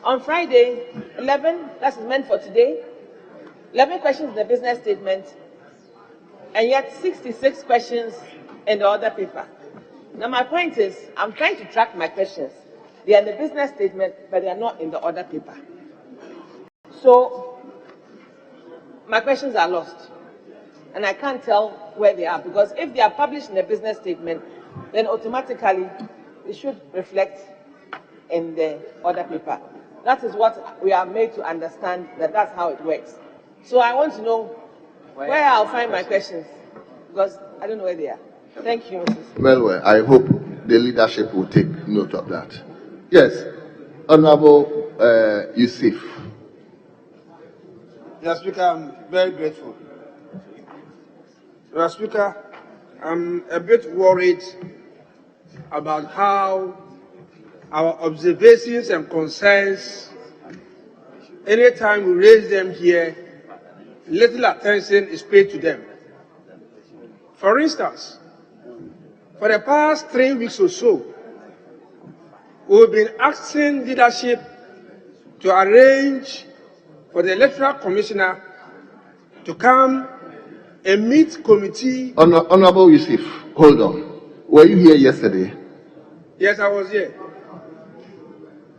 On Friday, 11, that is meant for today, 11 questions in the business statement, and yet 66 questions in the order paper. Now my point is, I'm trying to track my questions. They are in the business statement, but they are not in the order paper. So my questions are lost, and I can't tell where they are, because if they are published in the business statement, then automatically it should reflect in the order paper. That is what we are made to understand, that's how it works. So I want to know where I'll find my questions, because I don't know where they are. Thank you, Mrs. Well, I hope the leadership will take note of that. Yes, Honorable Yusuf. Mr. Speaker, I'm very grateful. Mr. Speaker, I'm a bit worried about how our observations and concerns, anytime we raise them here, little attention is paid to them. For instance, for the past 3 weeks or so, we've been asking leadership to arrange for the electoral commissioner to come and meet committee. Honorable Yusuf, hold on. Were you here yesterday? Yes, I was here.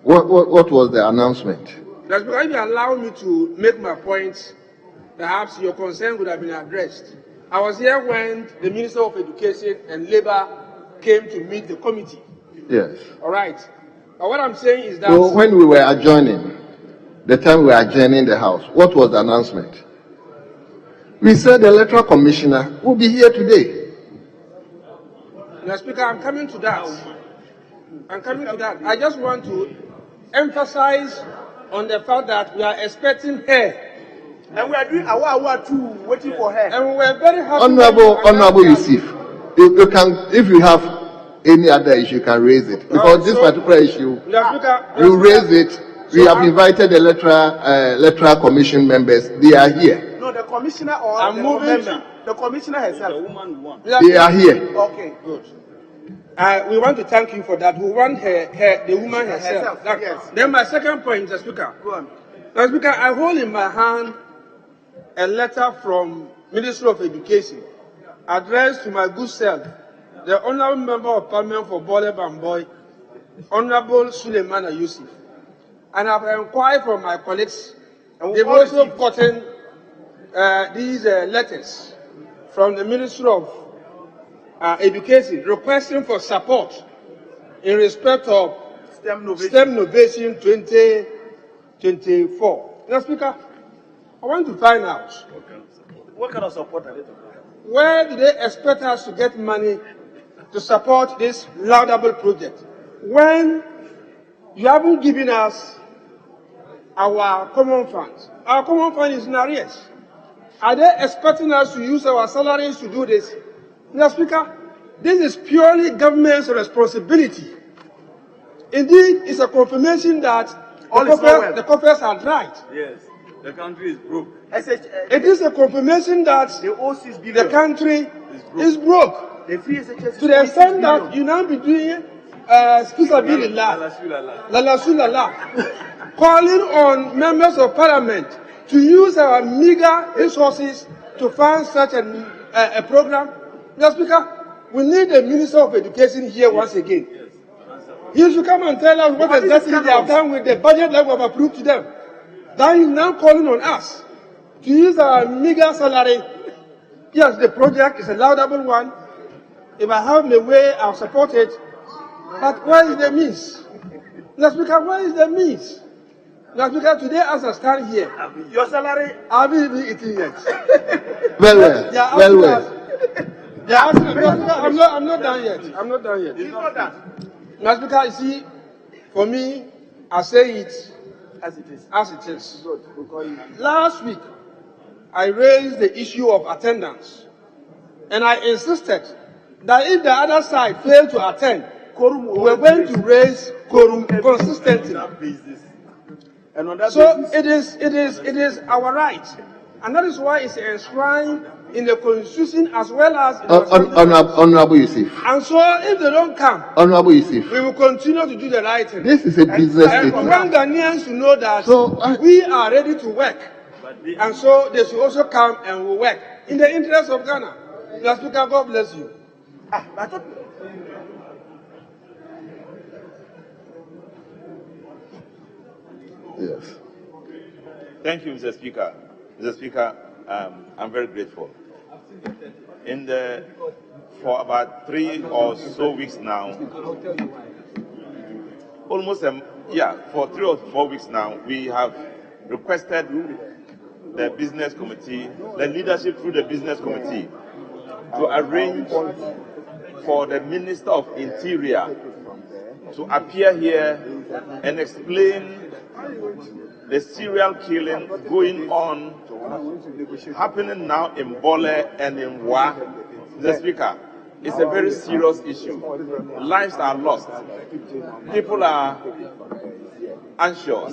What was the announcement? That's because if you allow me to make my points, perhaps your concern would have been addressed. I was here when the Minister of Education and Labour came to meet the committee. Yes. All right. But what I'm saying is that... So when we were adjourning, the time we were adjourning the House, what was the announcement? We said the electoral commissioner will be here today. Mr. Speaker, I'm coming to that. I just want to emphasize on the fact that we are expecting her. And we are doing our too, waiting for her. And we were very happy. Honorable Yusuf, you can, if you have any other issue, you can raise it. Because this particular issue, you raise it. We have invited the electoral commission members. They are here. No, the commissioner or the commissioner herself. They are here. Okay, good. We want to thank you for that. We want the woman herself. Yes. Then my second point, Mr. Speaker. Go on. Mr. Speaker, I hold in my hand a letter from Ministry of Education addressed to my good self, the Honourable Member of Parliament for Bole Bamboy, Honourable Suleiman Yusuf. And I've inquired from my colleagues. And they've also gotten these letters from the Ministry of Education requesting for support in respect of STEM Innovation 2024. Mr. Speaker, I want to find out. What kind of support are they talking about? Where do they expect us to get money to support this laudable project when you haven't given us our common funds? Our common fund is in arrears. Are they expecting us to use our salaries to do this? Mr. Speaker, this is purely government's responsibility. Indeed, it's a confirmation that the coffers are dried. Yes, the country is broke. It is a confirmation that the country is broke. To the extent that you now be doing calling on members of parliament to use our meager resources to fund such a program. Mr. Speaker, we need the Minister of Education here once again. He should come and tell us what exactly they have done with the budget that we have approved to them. That is now calling on us to use our meager salary. Yes, the project is a laudable one. If I have my way, I'll support it. But where is the means? Mr. Speaker, where is the means? Mr. Speaker, today as I stand here, Your salary? I haven't even eaten yet. Well. I'm not done yet. I'm not done yet. It's not done. Mr. Speaker, you see, for me, I say it As it is. as it is. Last week, I raised the issue of attendance, and I insisted that if the other side failed to attend, we were going to raise quorum consistently. So it is our right, and that is why it's enshrined in the Constitution as well as in the Honorable Yusuf. And so if they don't come, Honorable Yusuf. we will continue to do the right thing. This is a business And we statement. want Ghanaians to know that we are ready to work. And so they should also come and we work in the interest of Ghana. Mr. Speaker, God bless you. Yes. Thank you, Mr. Speaker. Mr. Speaker, I'm very grateful. For about 3 or so weeks now, for 3 or 4 weeks now, we have requested the business committee, the leadership through the business committee, to arrange for the Minister of Interior to appear here and explain the serial killing going on, happening now in Bole and in Wa. Mr. Speaker, it's a very serious issue. Lives are lost. People are anxious.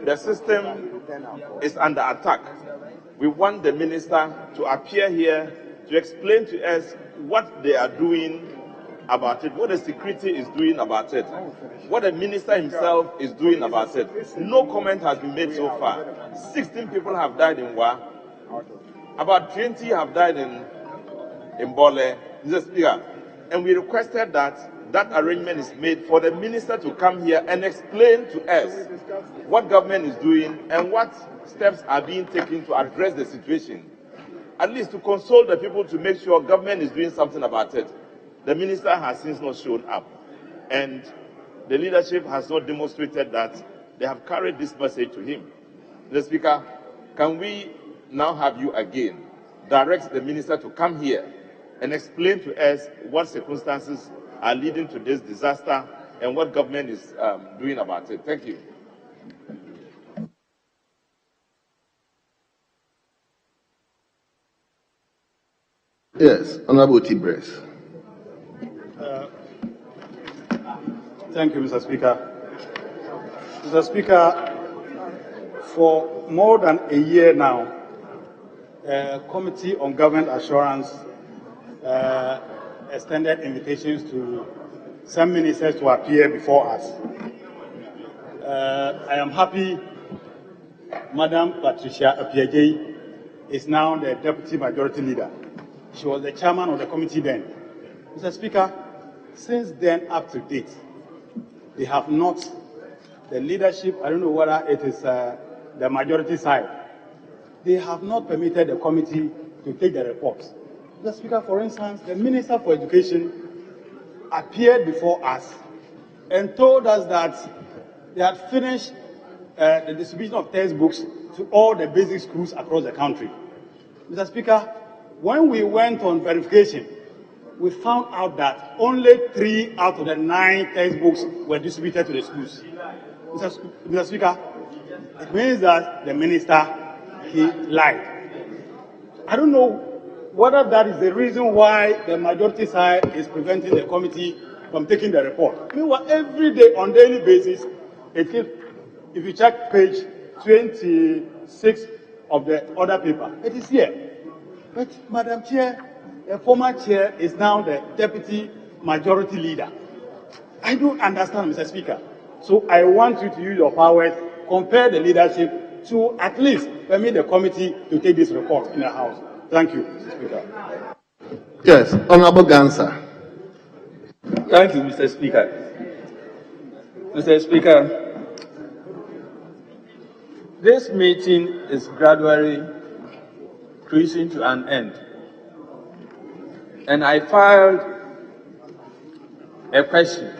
The system is under attack. We want the minister to appear here to explain to us what they are doing about it, what the security is doing about it, what the minister himself is doing about it. No comment has been made so far. 16 people have died in Wa. About 20 have died in Bole, Mr. Speaker. And we requested that arrangement is made for the minister to come here and explain to us what government is doing and what steps are being taken to address the situation. At least to console the people, to make sure government is doing something about it. The minister has since not shown up, and the leadership has not demonstrated that they have carried this message to him. Mr. Speaker, can we now have you again direct the minister to come here and explain to us what circumstances are leading to this disaster and what government is doing about it? Thank you. Yes, Honorable Tibres. Thank you, Mr. Speaker. Mr. Speaker, for more than a year now, Committee on Government Assurance extended invitations to some ministers to appear before us. I am happy Madam Patricia Apiaje is now the Deputy Majority Leader. She was the chairman of the committee then. Mr. Speaker, since then up to date, they have not, the leadership, I don't know whether it is the majority side, they have not permitted the committee to take the reports. Mr. Speaker, for instance, the Minister for Education appeared before us and told us that they had finished the distribution of textbooks to all the basic schools across the country. Mr. Speaker, when we went on verification, we found out that only 3 out of the 9 textbooks were distributed to the schools. Mr. Speaker, it means that the minister, he lied. I don't know whether that is the reason why the majority side is preventing the committee from taking the report. Meanwhile, every day, on daily basis, it is, if you check page 26 of the other paper, it is here. But, Madam Chair, the former chair is now the deputy majority leader. I don't understand, Mr. Speaker. So I want you to use your powers, compare the leadership to at least permit the committee to take this report in the House. Thank you, Mr. Speaker. Yes, Honorable Gansa. Thank you, Mr. Speaker. Mr. Speaker, this meeting is gradually cruising to an end. And I filed a question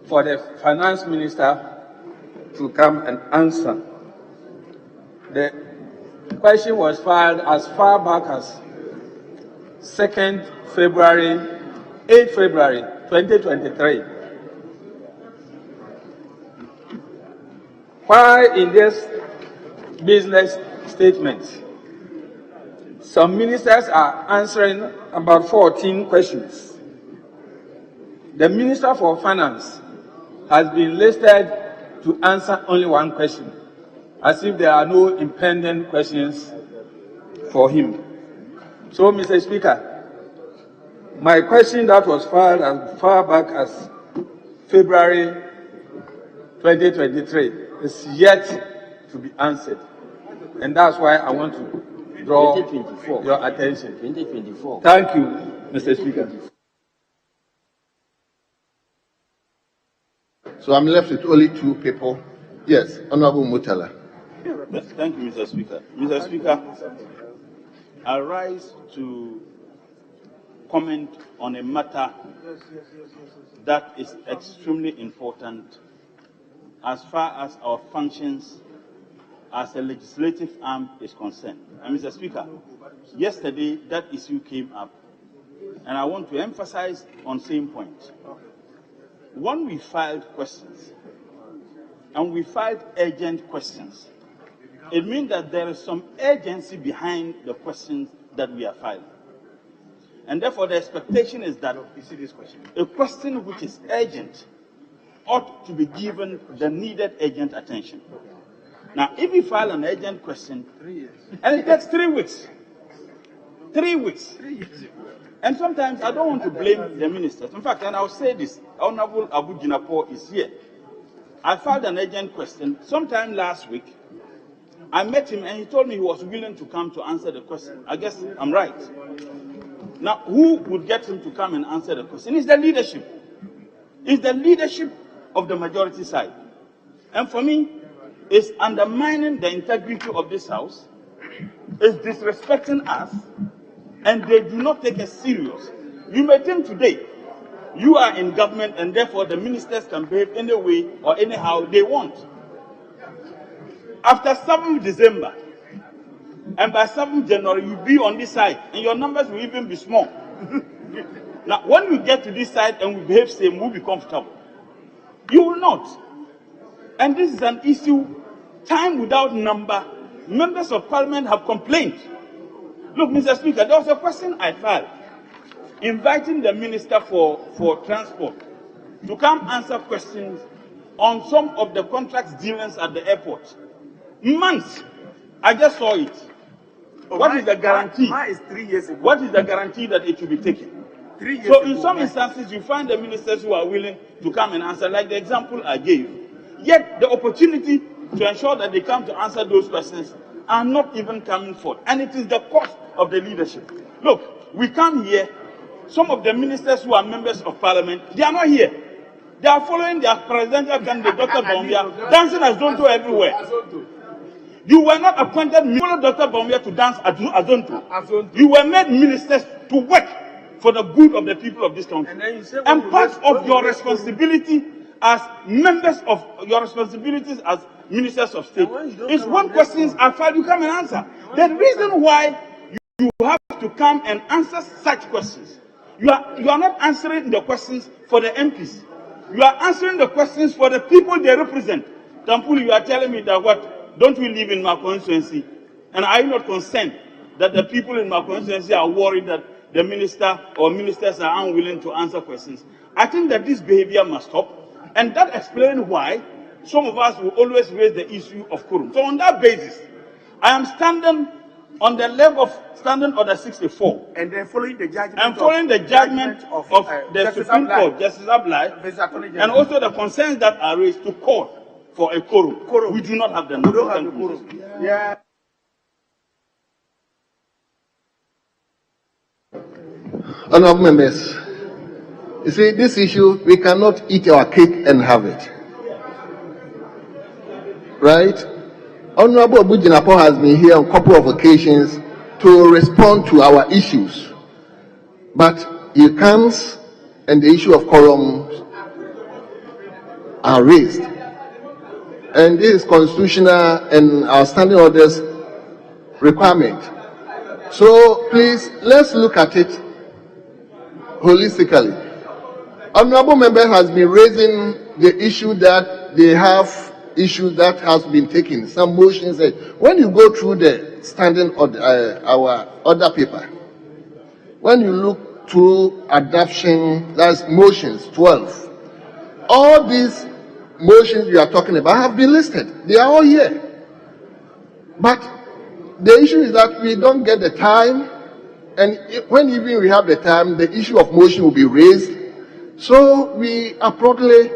for the finance minister to come and answer. The question was filed as far back as 2nd February, 8th February 2023. Why in this business statement, some ministers are answering about 14 questions. The Minister for Finance has been listed to answer only one question, as if there are no impending questions for him. So, Mr. Speaker, my question that was filed as far back as February 2023 is yet to be answered. And that's why I want to draw your attention. 2024. Thank you, Mr. Speaker. So I'm left with only two people. Yes, Honorable Mutala. Thank you, Mr. Speaker. Mr. Speaker, I rise to comment on a matter that is extremely important as far as our functions as a legislative arm is concerned. And Mr. Speaker, yesterday that issue came up, and I want to emphasize on same point. When we filed questions, and we filed urgent questions, it means that there is some urgency behind the questions that we are filing. And therefore, the expectation is that a question which is urgent ought to be given the needed urgent attention. Now, if we file an urgent question, and it takes 3 weeks, 3 weeks, and sometimes I don't want to blame the ministers. In fact, and I'll say this, Honorable Abu Jinapo is here. I filed an urgent question sometime last week. I met him and he told me he was willing to come to answer the question. I guess I'm right. Now, who would get him to come and answer the question? It's the leadership. It's the leadership of the majority side. And for me, it's undermining the integrity of this House. It's disrespecting us. And they do not take us serious. You may think today you are in government and therefore the ministers can behave any way or anyhow they want. After 7th December and by 7th January you'll be on this side and your numbers will even be small. Now when we get to this side and we behave same, we'll be comfortable. You will not. And this is an issue, time without number. Members of Parliament have complained. Look, Mr. Speaker, there was a question I filed inviting the Minister for Transport to come answer questions on some of the contracts dealings at the airport. Months. I just saw it. What is the guarantee? Mine is 3 years ago. What is the guarantee that it will be taken? 3 years So ago. in some instances, you find the ministers who are willing to come and answer, like the example I gave. Yet the opportunity to ensure that they come to answer those questions are not even coming forth. And it is the cost of the leadership. Look, we come here, some of the ministers who are members of Parliament, they are not here. They are following their presidential candidate, Dr. Bawumia, dancing as Zonto everywhere. You were not appointed to follow Dr. Bawumia to dance as Zonto. You were made ministers to work for the good of the people of this country. And part of your responsibility as members of your responsibilities as ministers of state is when questions are filed, you come and answer. The reason why you have to come and answer such questions, you are not answering the questions for the MPs. You are answering the questions for the people they represent. Tampuli, you are telling me that what? Don't we live in my constituency? And are you not concerned that the people in my constituency are worried that the minister or ministers are unwilling to answer questions. I think that this behavior must stop, and that explains why some of us will always raise the issue of quorum. So on that basis, I am standing on the leg of Standing Order 64. And then following the judgment. And following the judgment of the Supreme Court, Justice Ablai, and also the concerns that are raised to call for a quorum. We do not have them. We don't have the quorum. Yeah. Honourable members, you see, this issue, we cannot eat our cake and have it. Right? Honourable Obujinapo has been here on a couple of occasions to respond to our issues. But he comes and the issue of quorums are raised. And this is constitutional and our standing orders requirement. So please, let's look at it holistically. Honourable member has been raising the issue that they have issues that has been taken. Some motions. When you go through the standing order, our order paper, when you look through adoption, that's motions 12. All these motions you are talking about have been listed. They are all here. But the issue is that we don't get the time, and when even we have the time, the issue of motion will be raised. So we abruptly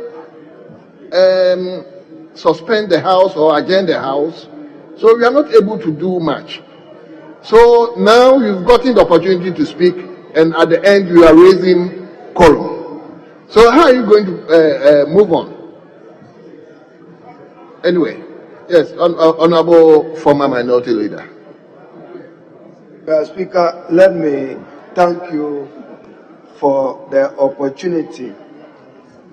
suspend the house or adjourn the house. So we are not able to do much. So now you've gotten the opportunity to speak, and at the end you are raising quorum. So how are you going to move on? Anyway, yes, Honourable former Minority Leader. Speaker, let me thank you for the opportunity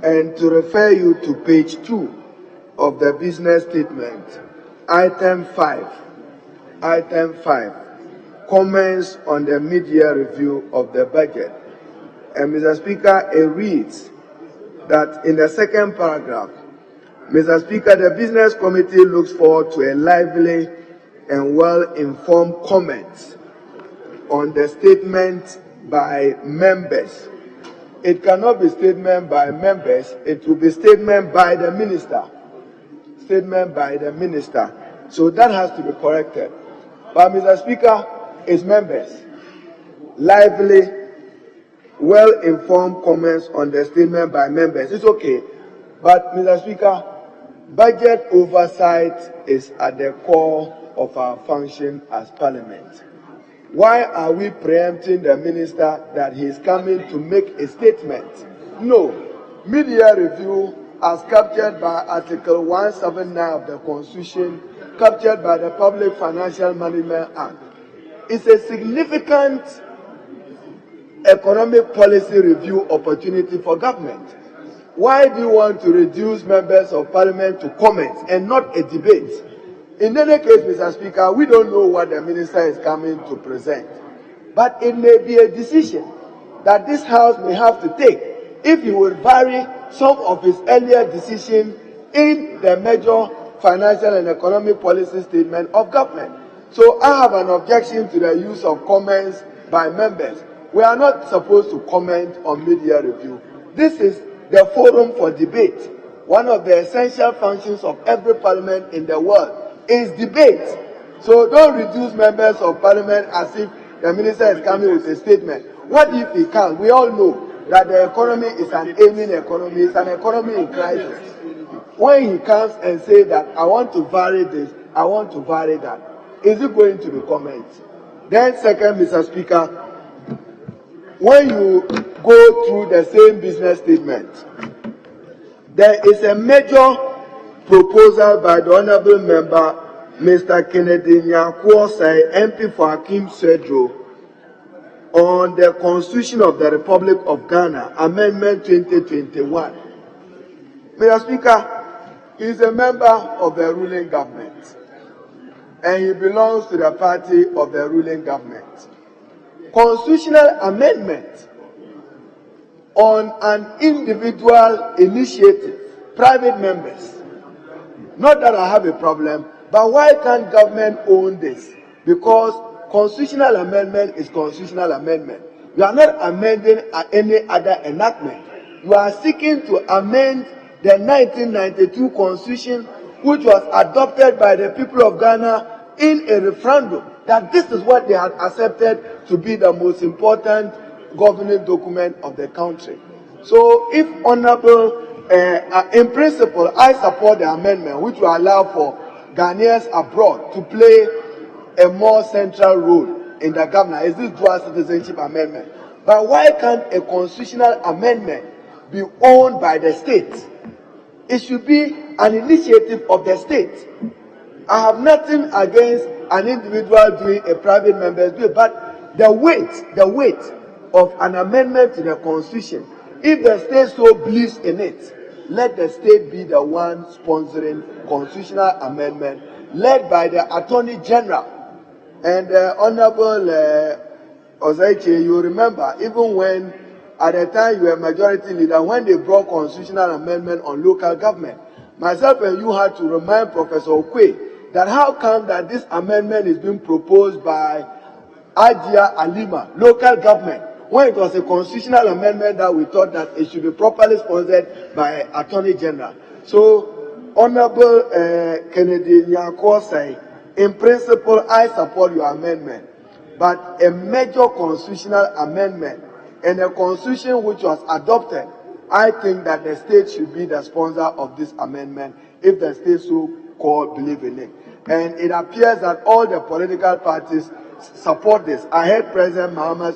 and to refer you to page 2 of the business statement, item 5, comments on the mid-year review of the budget. And Mr. Speaker, it reads that in the second paragraph, Mr. Speaker, the Business Committee looks forward to a lively and well-informed comment on the statement by members. It cannot be statement by members, it will be statement by the minister. Statement by the minister. So that has to be corrected. But Mr. Speaker, it's members. Lively, well-informed comments on the statement by members. It's okay. But Mr. Speaker, budget oversight is at the core of our function as Parliament. Why are we preempting the minister that he is coming to make a statement? No. Mid-year review, as captured by Article 179 of the Constitution, captured by the Public Financial Management Act, is a significant economic policy review opportunity for government. Why do you want to reduce members of Parliament to comments and not a debate? In any case, Mr. Speaker, we don't know what the minister is coming to present. But it may be a decision that this House may have to take if he would vary some of his earlier decisions in the major financial and economic policy statement of government. So I have an objection to the use of comments by members. We are not supposed to comment on mid-year review. This is the forum for debate. One of the essential functions of every parliament in the world is debate. So don't reduce members of parliament as if the minister is coming with a statement. What if he can't? We all know that the economy is an ailing economy, it's an economy in crisis. When he comes and says that I want to vary this, I want to vary that, is it going to be comment? Then second, Mr. Speaker, when you go through the same business statement, there is a major proposal by the Honourable Member, Mr. Kennedy Nyakwosai, MP for Akim Sedro, on the Constitution of the Republic of Ghana, Amendment 2021. Mr. Speaker, he is a member of the ruling government, and he belongs to the party of the ruling government. Constitutional amendment on an individual initiative, private members. Not that I have a problem, but why can't government own this? Because constitutional amendment is constitutional amendment. You are not amending any other enactment. You are seeking to amend the 1992 Constitution, which was adopted by the people of Ghana in a referendum, that this is what they had accepted to be the most important governing document of the country. So, if honorable, in principle, I support the amendment which will allow for Ghanaians abroad to play a more central role in the government. Is this dual citizenship amendment? But why can't a constitutional amendment be owned by the state? It should be an initiative of the state. I have nothing against an individual doing a private member's bill, but the weight of an amendment to the constitution, if the state so believes in it, let the state be the one sponsoring constitutional amendment led by the Attorney General. And Honorable Osaiche, you remember, even when at the time you were majority leader, when they brought constitutional amendment on local government, myself and you had to remind Professor Okwe that how come that this amendment is being proposed by Ajia Alima, local government, when it was a constitutional amendment that we thought that it should be properly sponsored by Attorney General. So, Honorable Kennedy Nyako say, in principle, I support your amendment, but a major constitutional amendment and a constitution which was adopted, I think that the state should be the sponsor of this amendment if the state so-called believe in it. And it appears that all the political parties support this. I heard President Mahama,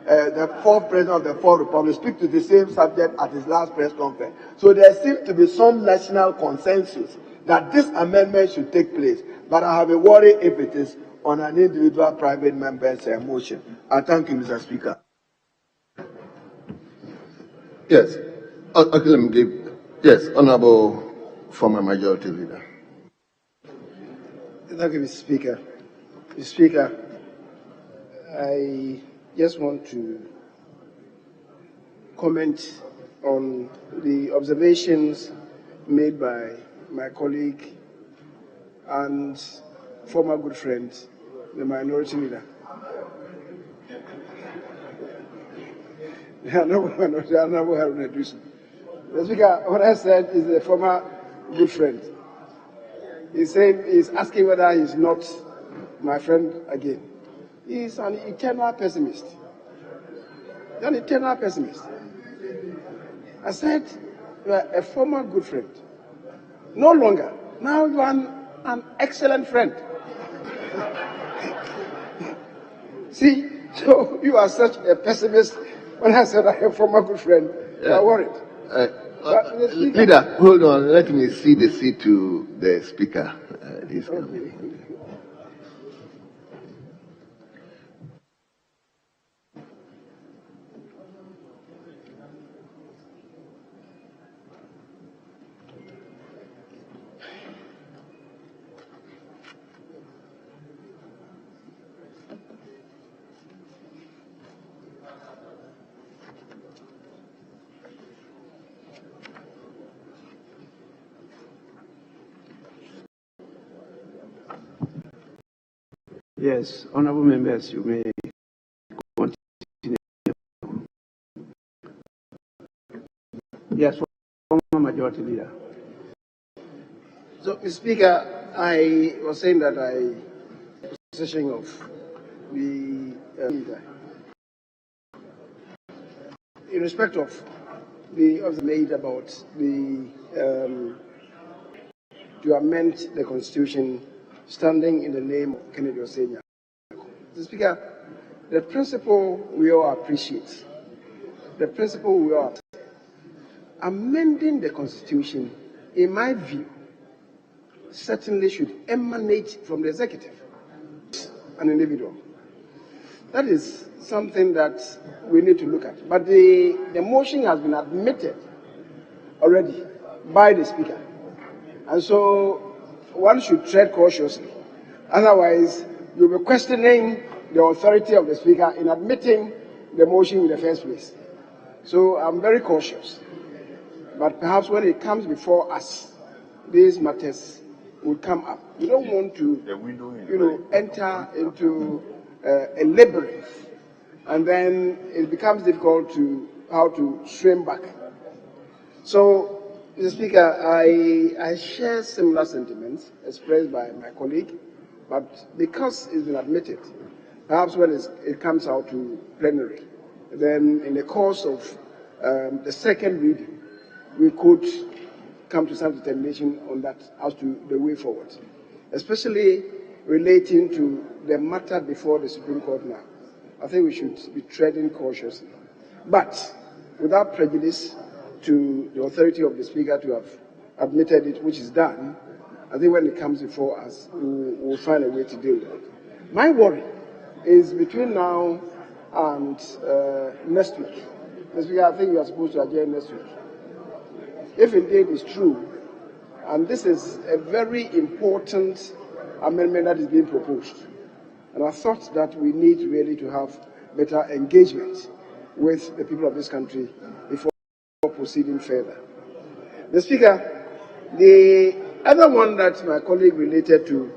the fourth president of the Fourth Republic, speak to the same subject at his last press conference. So there seems to be some national consensus that this amendment should take place. But I have a worry if it is on an individual private member's motion. I thank you, Mr. Speaker. Yes. Okay, let me give. Yes, Honorable former Majority Leader. Thank you, Mr. Speaker. Mr. Speaker, I just want to comment on the observations made by my colleague and former good friend, the Minority Leader. The Speaker, what I said is the former good friend. He's asking whether he's not my friend again. He's an eternal pessimist. An eternal pessimist. I said, you are a former good friend. No longer. Now you are an excellent friend. See, so you are such a pessimist. When I said I am a former good friend, you are worried. Leader, hold on. Let me see the seat to the Speaker. Okay. Yes, honorable members, you may continue. Yes, former Majority Leader. So, Mr. Speaker, I was saying that position of the leader in respect of the made about the to amend the Constitution standing in the name of Kennedy Osenya. Mr. Speaker, the principle we all appreciate, the principle we all amending the Constitution, in my view, certainly should emanate from the executive, an individual. That is something that we need to look at. But the motion has been admitted already by the Speaker. And so one should tread cautiously. Otherwise, you'll be questioning the authority of the Speaker in admitting the motion in the first place. So I'm very cautious. But perhaps when it comes before us, these matters will come up. We don't want to, enter into a labyrinth and then it becomes difficult how to swim back. So, Mr. Speaker, I share similar sentiments expressed by my colleague, but because it's been admitted, perhaps when it comes out to plenary, then in the course of the second reading, we could come to some determination on that as to the way forward, especially relating to the matter before the Supreme Court now. I think we should be treading cautiously, but without prejudice to the authority of the Speaker to have admitted it, which is done. I think when it comes before us, we'll find a way to deal with it. My worry is between now and next week. Mr. Speaker, I think we are supposed to adjourn next week. If indeed it's true, and this is a very important amendment that is being proposed, and I thought that we need really to have better engagement with the people of this country before proceeding further. Mr. Speaker, the other one that my colleague related to,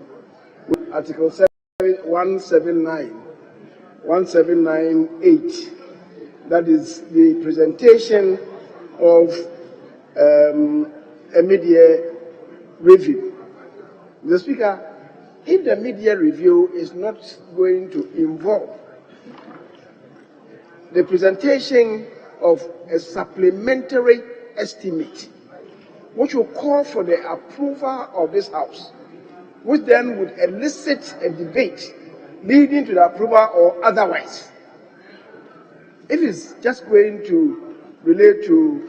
Article 179.8, that is the presentation of a mid-year review. Mr. Speaker, if the mid-year review is not going to involve the presentation of a supplementary estimate, which will call for the approval of this House, which then would elicit a debate leading to the approval or otherwise. If it's just going to relate to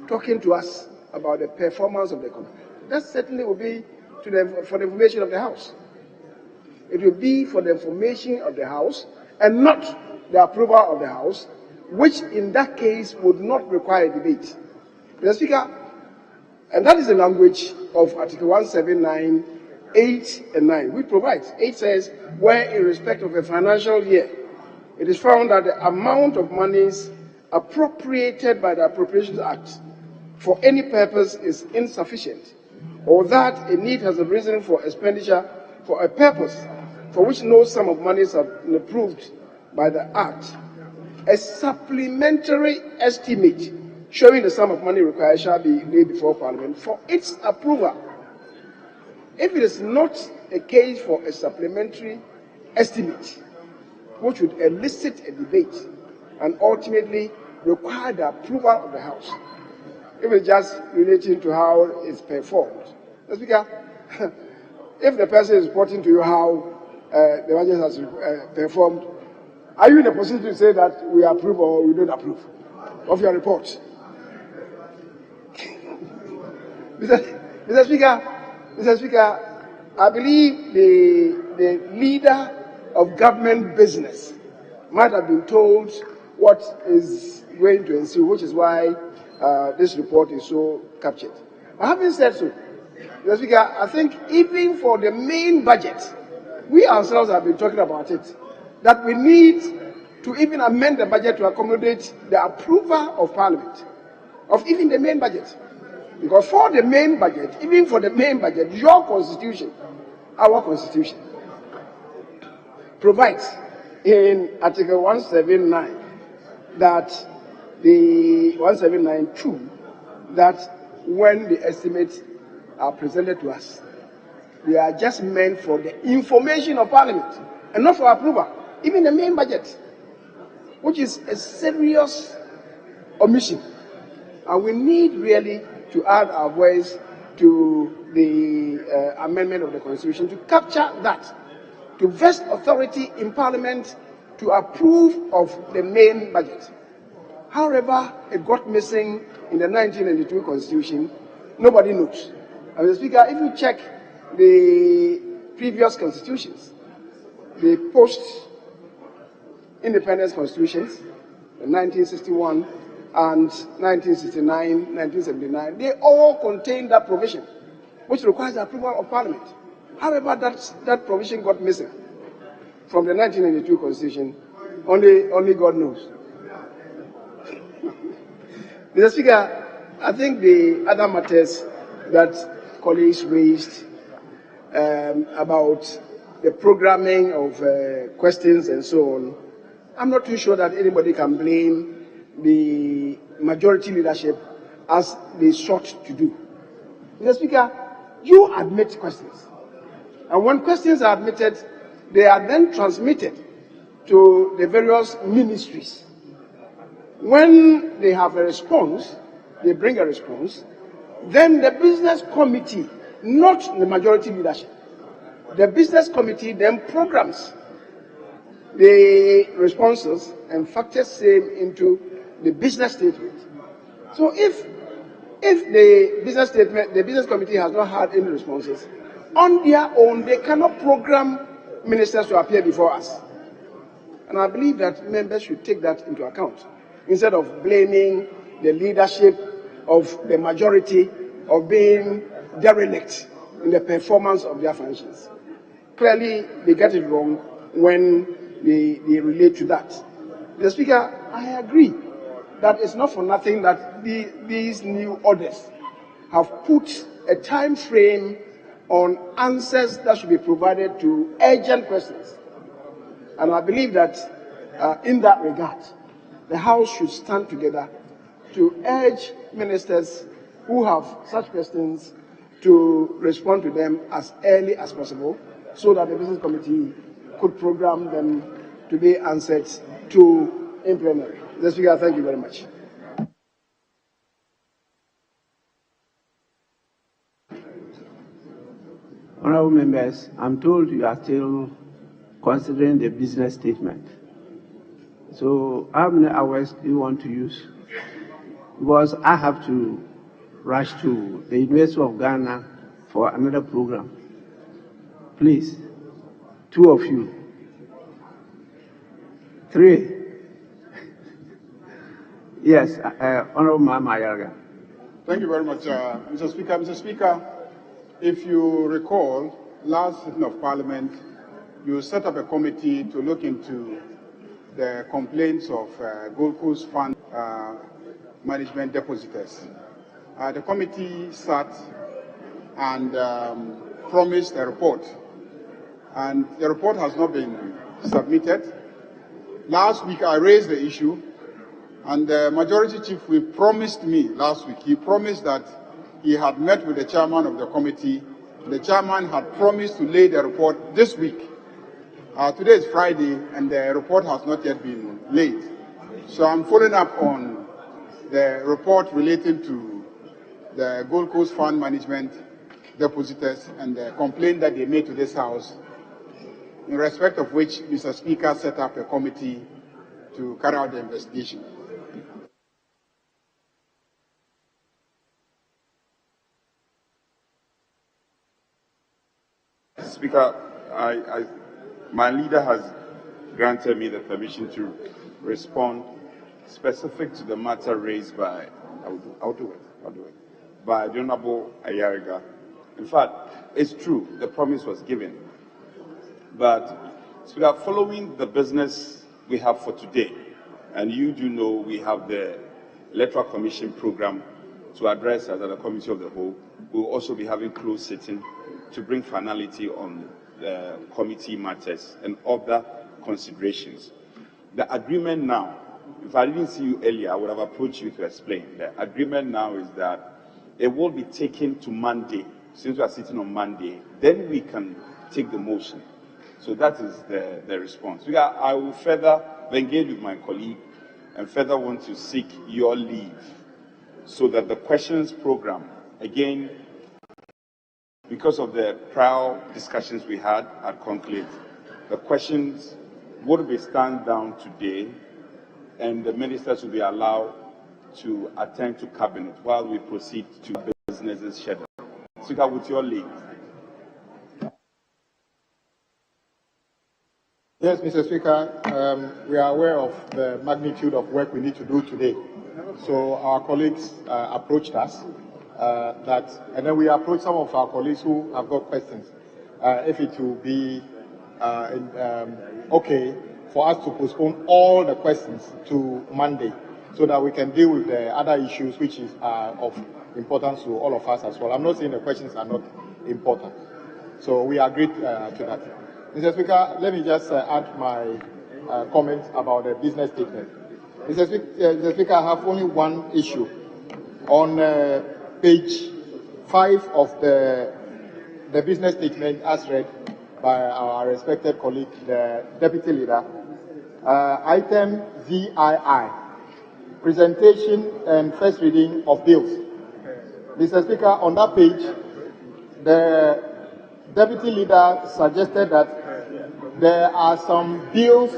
talking to us about the performance of the company, that certainly will be for the information of the House. It will be for the information of the House and not the approval of the House, which in that case would not require a debate. Mr. Speaker, and that is the language of Article 179.8 and 9, which provides. 8 says, where in respect of a financial year, it is found that the amount of monies appropriated by the Appropriations Act for any purpose is insufficient, or that a need has arisen for expenditure for a purpose for which no sum of monies have been approved by the Act, a supplementary estimate showing the sum of money required shall be laid before Parliament for its approval. If it is not a case for a supplementary estimate, which would elicit a debate and ultimately require the approval of the House, if it's just relating to how it's performed. Mr. Speaker, if the person is reporting to you how the budget has performed, are you in a position to say that we approve or we don't approve of your report? Mr. Speaker, I believe the leader of government business might have been told what is going to ensue, which is why this report is so captured. But having said so, Mr. Speaker, I think even for the main budget, we ourselves have been talking about it, that we need to even amend the budget to accommodate the approval of Parliament, of even the main budget. Because for the main budget, even for the main budget, your constitution, our constitution, provides in Article 179 that the 179.2 that when the estimates are presented to us, they are just meant for the information of Parliament and not for approval. Even the main budget, which is a serious omission. And we need really to add our voice to the amendment of the Constitution to capture that, to vest authority in Parliament to approve of the main budget. However, it got missing in the 1992 Constitution, nobody knows. And Mr. Speaker, if you check the previous constitutions, the post-independence constitutions, the 1961 and 1969, 1979, they all contain that provision, which requires the approval of Parliament. However, that provision got missing from the 1992 Constitution. Only God knows. Mr. Speaker, I think the other matters that colleagues raised about the programming of questions and so on, I'm not too sure that anybody can blame the majority leadership as they sought to do. Mr. Speaker, you admit questions. And when questions are admitted, they are then transmitted to the various ministries. When they have a response, they bring a response, then the business committee, not the majority leadership, the business committee then programs the responses and factors same into the business statement. So if the business committee has not had any responses, on their own, they cannot program ministers to appear before us. And I believe that members should take that into account, instead of blaming the leadership of the majority of being derelict in the performance of their functions. Clearly, they get it wrong when they relate to that. Mr. Speaker, I agree that it's not for nothing that these new orders have put a time frame on answers that should be provided to urgent questions. And I believe that in that regard, the House should stand together to urge ministers who have such questions to respond to them as early as possible, so that the Business Committee could program them to be answered to in plenary. Mr. Speaker, thank you very much. Honourable members, I'm told you are still considering the business statement. So how many hours do you want to use? Because I have to rush to the University of Ghana for another program. Please, 2 of you. 3. Yes, Honourable Mama Yarga. Thank you very much, Mr. Speaker. Mr. Speaker, if you recall, last sitting of Parliament, you set up a committee to look into the complaints of Gold Coast Fund management depositors. The committee sat and promised a report, and the report has not been submitted. Last week, I raised the issue, and the Majority Chief promised me last week, he promised that he had met with the chairman of the committee. The chairman had promised to lay the report this week. Today is Friday, and the report has not yet been laid. So I'm following up on the report relating to the Gold Coast Fund management depositors and the complaint that they made to this House, in respect of which Mr. Speaker set up a committee to carry out the investigation. Speaker, my leader has granted me the permission to respond specific to the matter raised by, I'll do it, by the Honorable Ayariga. In fact, it's true, the promise was given. But Speaker, following the business we have for today, and you do know we have the Electoral Commission program to address as a committee of the whole. We'll also be having closed sitting to bring finality on the committee matters and other considerations. The agreement now, if I didn't see you earlier, I would have approached you to explain. The agreement now is that it will be taken to Monday. Since we are sitting on Monday, then we can take the motion. So that is the response. I will further engage with my colleague and further want to seek your leave so that the questions program, again, because of the prior discussions we had at Conclave, the questions would be stand down today and the ministers will be allowed to attend to cabinet while we proceed to business schedule. Speaker, with your leave. Yes, Mr. Speaker, we are aware of the magnitude of work we need to do today. So our colleagues approached us, and then we approached some of our colleagues who have got questions. If it will be okay for us to postpone all the questions to Monday, so that we can deal with the other issues which is of importance to all of us as well. I'm not saying the questions are not important. So we agreed to that. Mr. Speaker, let me just add my comments about the business statement. Mr. Speaker, I have only one issue. On page 5 of the business statement as read by our respected colleague, the Deputy Leader, item ZII, presentation and first reading of bills. Mr. Speaker, on that page, the Deputy Leader suggested that there are some bills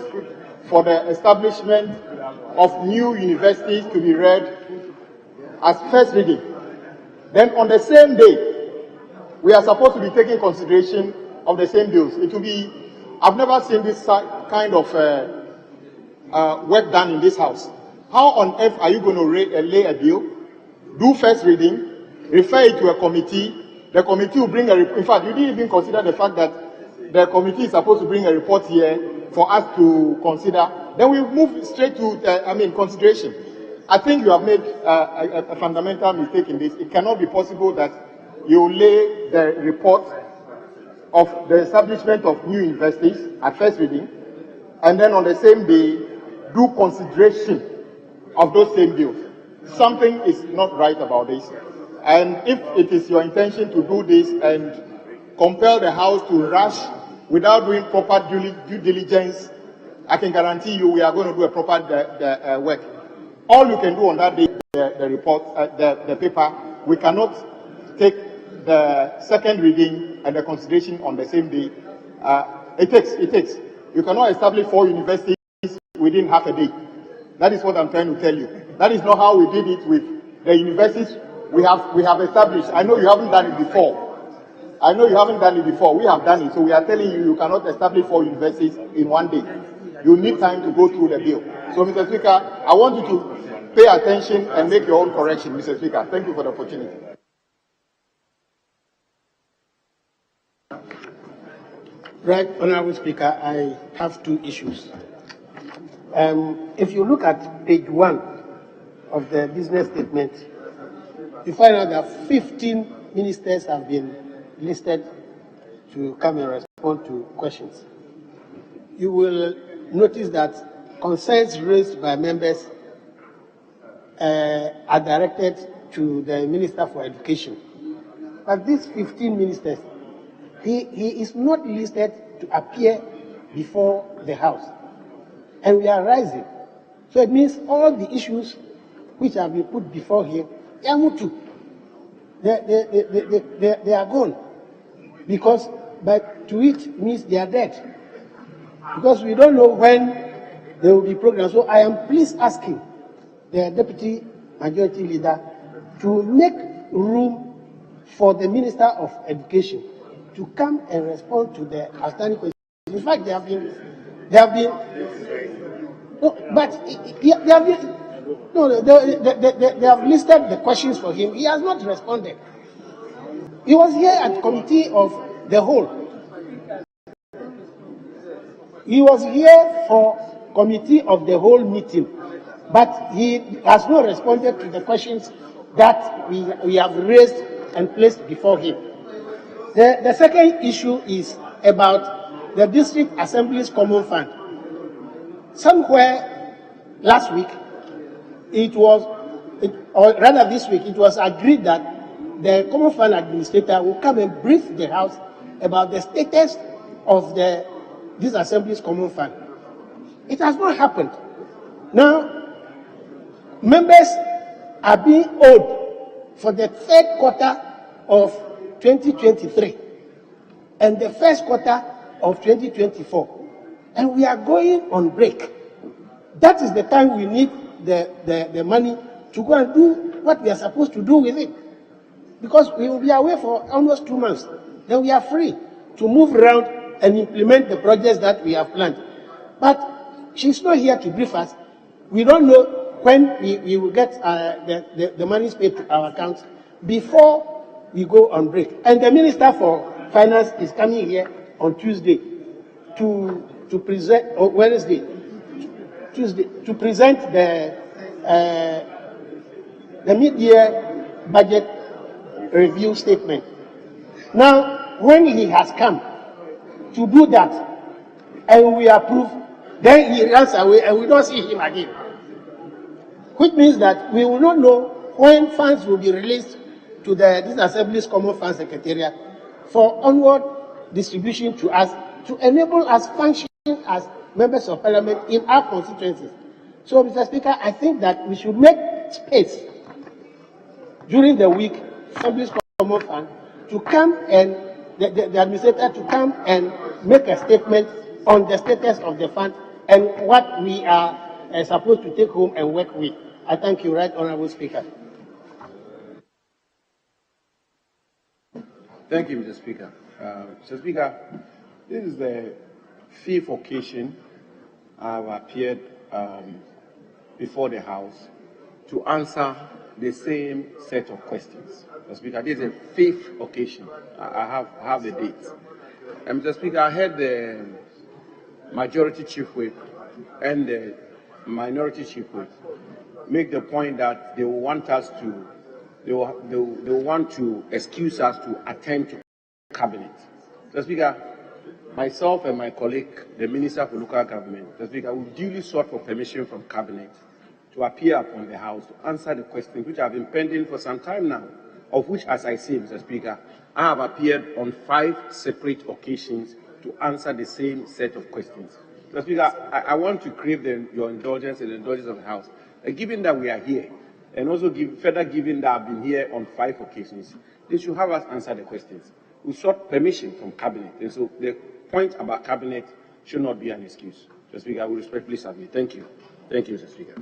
for the establishment of new universities to be read as first reading. Then on the same day, we are supposed to be taking consideration of the same bills. It will be, I've never seen this kind of work done in this house. How on earth are you going to lay a bill, do first reading, refer it to a committee, the committee will bring a report. In fact, you didn't even consider the fact that the committee is supposed to bring a report here for us to consider. Then we move straight to, consideration. I think you have made a fundamental mistake in this. It cannot be possible that you lay the report of the establishment of new universities at first reading, and then on the same day, do consideration of those same bills. Something is not right about this. And if it is your intention to do this and compel the House to rush without doing proper due diligence, I can guarantee you we are going to do a proper work. All you can do on that day, the report, the paper, we cannot take the second reading and the consideration on the same day. It takes. You cannot establish 4 universities within half a day. That is what I'm trying to tell you. That is not how we did it with the universities we have established. I know you haven't done it before. We have done it. So we are telling you, you cannot establish 4 universities in one day. You need time to go through the bill. So, Mr. Speaker, I want you to pay attention and make your own correction, Mr. Speaker. Thank you for the opportunity. Right, Honorable Speaker, I have 2 issues. If you look at page 1 of the business statement, you find out that 15 ministers have been listed to come and respond to questions. You will notice that concerns raised by members are directed to the Minister for Education. But these 15 ministers, he is not listed to appear before the House. And we are rising. So it means all the issues which have been put before him, they are mutu. They are gone. Because, but to it means they are dead. Because we don't know when they will be programmed. So I am pleased asking the Deputy Majority Leader to make room for the Minister of Education to come and respond to the outstanding questions. In fact, they have been, they have listed the questions for him. He has not responded. He was here at Committee of the Whole. He was here for Committee of the Whole meeting, but he has not responded to the questions that we have raised and placed before him. The second issue is about the District Assembly's Common Fund. Somewhere last week, or rather this week, it was agreed that the Common Fund Administrator will come and brief the House about the status of this Assembly's Common Fund. It has not happened. Now, members are being owed for the 3rd quarter of 2023 and the 1st quarter of 2024. And we are going on break. That is the time we need the money to go and do what we are supposed to do with it. Because we will be away for almost 2 months. Then we are free to move around and implement the projects that we have planned. But she's not here to brief us. We don't know when we will get the money paid to our accounts before we go on break. And the Minister for Finance is coming here on Tuesday to present, or Tuesday, to present the mid-year budget review statement. Now, when he has come to do that, and we approve, Then he runs away and we don't see him again. Which means that we will not know when funds will be released to this Assembly's Common Fund Secretariat for onward distribution to us to enable us function as members of parliament in our constituencies. So, Mr. Speaker, I think that we should make space during the week, Assembly's Common Fund, to come and the administrator to come and make a statement on the status of the fund and what we are supposed to take home and work with. I thank you, Right Honourable Speaker. Thank you, Mr. Speaker. Mr. Speaker, this is the 5th occasion I've appeared before the House to answer the same set of questions. Mr. Speaker, this is the 5th occasion. I have the dates. And Mr. Speaker, I heard the Majority Chief Whip and the Minority Chief Whip make the point that they will want us to, they want to excuse us to attend to cabinet. Mr. Speaker, myself and my colleague, the Minister for Local Government, Mr. Speaker, we duly sought for permission from cabinet to appear upon the House to answer the questions which have been pending for some time now, of which, as I say, Mr. Speaker, I have appeared on 5 separate occasions to answer the same set of questions. Mr. Speaker, I want to crave your indulgence and the indulgence of the House. Given that we are here, and also further given that I've been here on 5 occasions, they should have us answer the questions. We sought permission from cabinet, and so the point about cabinet should not be an excuse. Mr. Speaker, I will respectfully submit. Thank you. Thank you, Mr. Speaker.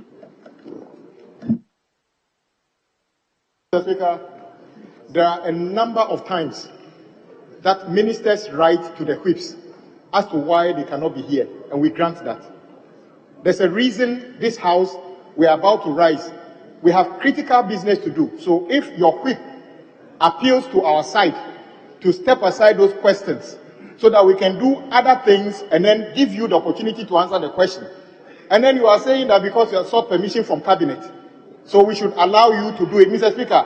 Mr. Speaker, there are a number of times that ministers write to the whips as to why they cannot be here, and we grant that. There's a reason this House, we are about to rise. We have critical business to do. So if your whip appeals to our side to step aside those questions so that we can do other things and then give you the opportunity to answer the question. And then you are saying that because you have sought permission from cabinet, so we should allow you to do it. Mr. Speaker,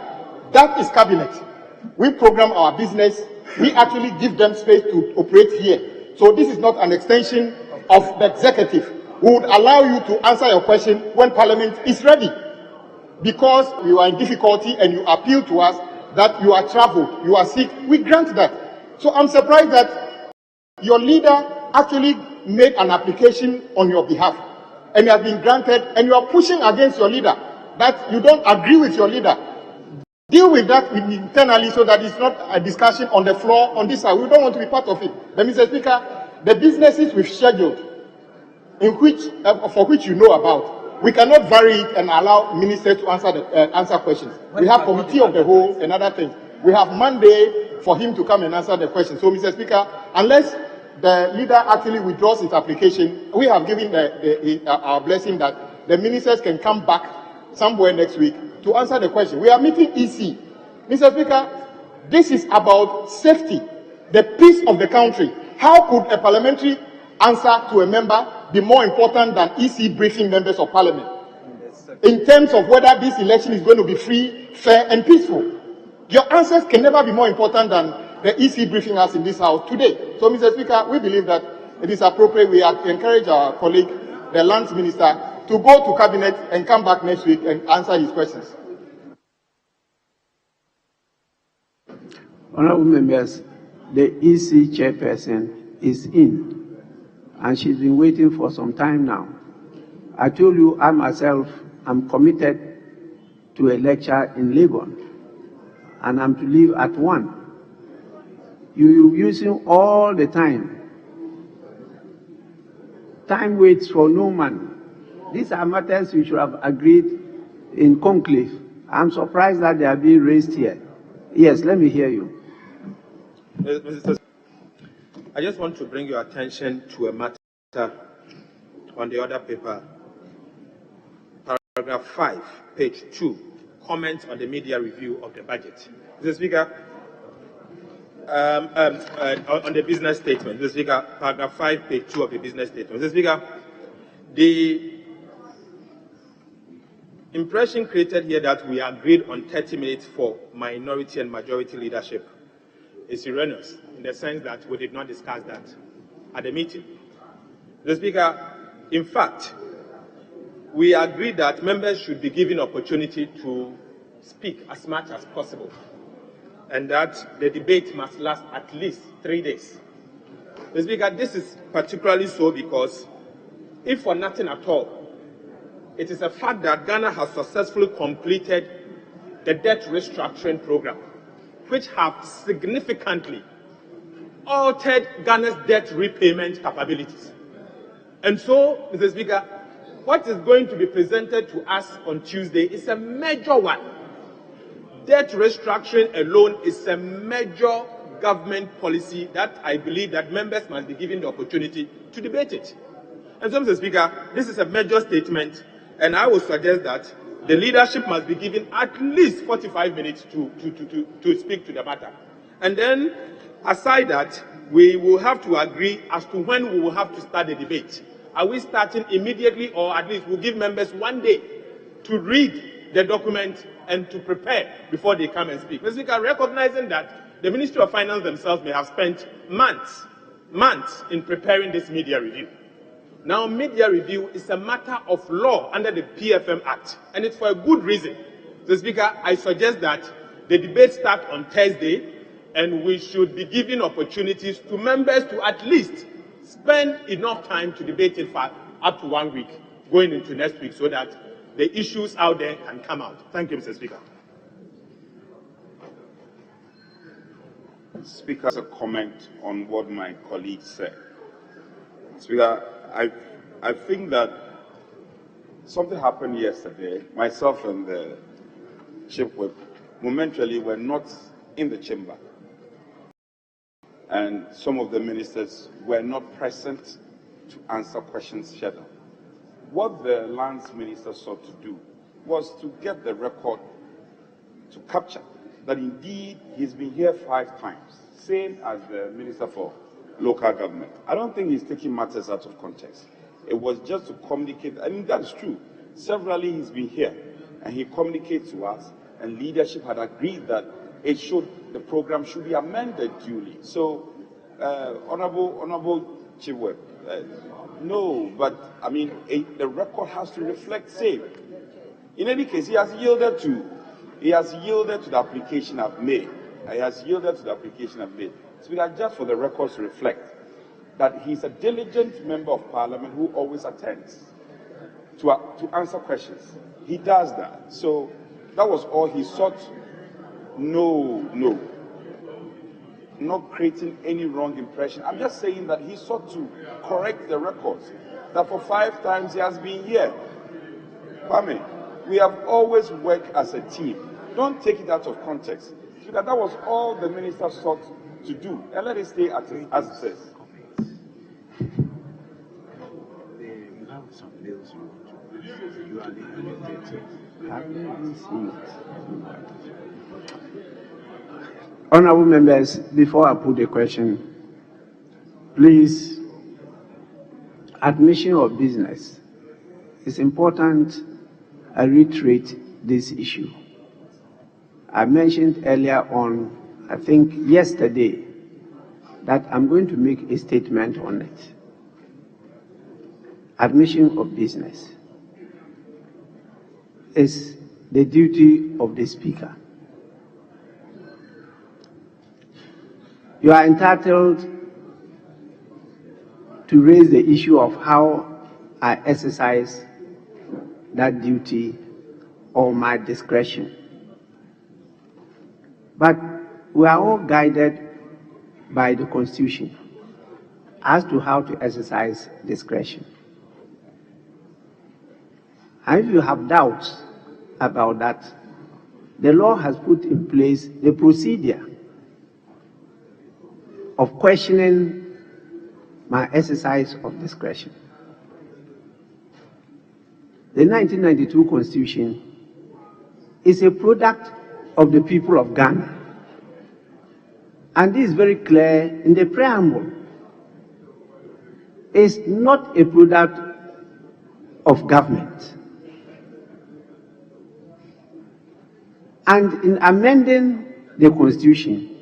that is cabinet. We program our business. We actually give them space to operate here. So this is not an extension of the executive. We would allow you to answer your question when Parliament is ready. Because you are in difficulty and you appeal to us that you are traveled, you are sick, we grant that. So I'm surprised that your leader actually made an application on your behalf and you have been granted, and you are pushing against your leader, that you don't agree with your leader. Deal with that internally so that it's not a discussion on the floor on this side. We don't want to be part of it. But Mr. Speaker, the businesses we've scheduled, in which, for which you know about, we cannot vary it and allow ministers to answer questions. We have committee of the whole and other things. We have Monday for him to come and answer the questions. So, Mr. Speaker, unless the leader actually withdraws his application, we have given our blessing that the ministers can come back somewhere next week to answer the question. We are meeting EC. Mr. Speaker, this is about safety, the peace of the country. How could a parliamentary answer to a member be more important than EC briefing members of parliament in terms of whether this election is going to be free, fair, and peaceful? Your answers can never be more important than the EC briefing us in this House today. So, Mr. Speaker, we believe that it is appropriate. We encourage our colleague, the Lands Minister, to go to cabinet and come back next week and answer his questions. Honourable members, the EC chairperson is in, and she's been waiting for some time now. I told you I myself am committed to a lecture in Legon, and I'm to leave at 1. You're using all the time. Time waits for no man. These are matters you should have agreed in conclave. I'm surprised that they are being raised here. Yes, let me hear you. I just want to bring your attention to a matter on the other paper. Paragraph 5, page 2, comments on the media review of the budget. Mr. Speaker, on the business statement. Mr. Speaker, paragraph 5, page 2 of the business statement. Mr. Speaker, the impression created here that we agreed on 30 minutes for minority and majority leadership is erroneous in the sense that we did not discuss that at the meeting. Mr. Speaker, In fact, we agreed that members should be given opportunity to speak as much as possible, and that the debate must last at least 3 days. Mr. Speaker, this is particularly so because, if for nothing at all, it is a fact that Ghana has successfully completed the debt restructuring program, which have significantly altered Ghana's debt repayment capabilities. And so, Mr. Speaker, what is going to be presented to us on Tuesday is a major one. Debt restructuring alone is a major government policy that I believe that members must be given the opportunity to debate it. And so, Mr. Speaker, this is a major statement, and I would suggest that the leadership must be given at least 45 minutes to speak to the matter. And then, aside that, we will have to agree as to when we will have to start the debate. Are we starting immediately, or at least we'll give members 1 day to read the document and to prepare before they come and speak? Mr. Speaker, recognizing that the Ministry of Finance themselves may have spent months in preparing this media review. Now, media review is a matter of law under the PFM Act, and it's for a good reason. Mr. Speaker, I suggest that the debate start on Thursday, and we should be giving opportunities to members to at least spend enough time to debate it for up to 1 week going into next week, so that the issues out there can come out. Thank you, Mr. Speaker. Speaker, a comment on what my colleague said. Speaker, I think that something happened yesterday. Myself and the chief whip momentarily were not in the chamber, and some of the ministers were not present to answer questions scheduled. What the lands minister sought to do was to get the record to capture that indeed he's been here 5 times, same as the Minister for Local Government. I don't think he's taking matters out of context. It was just to communicate. I mean, that's true. Severally he's been here, and he communicates to us, and leadership had agreed that the program should be amended duly. So, Honorable Chief Whip, no, but I mean, the record has to reflect same. In any case, he has yielded to the application I've made. So just for the records to reflect that he's a diligent member of Parliament who always attends to answer questions. He does that. So that was all he sought. No, not creating any wrong impression. I'm just saying that he sought to correct the records. That for 5 times he has been here. Kwame, we have always worked as a team. Don't take it out of context. So that was all the minister sought to do. And let it stay as it says. You have some bills you are limited to. Have you seen it? Honorable members, before I put the question, please, admission of business. It's important I reiterate this issue. I mentioned earlier on, I think yesterday, that I'm going to make a statement on it. Admission of business is the duty of the Speaker. You are entitled to raise the issue of how I exercise that duty or my discretion. But we are all guided by the Constitution as to how to exercise discretion. And if you have doubts about that, the law has put in place the procedure of questioning my exercise of discretion. The 1992 Constitution is a product of the people of Ghana. And this is very clear in the preamble. It's not a product of government. And in amending the Constitution,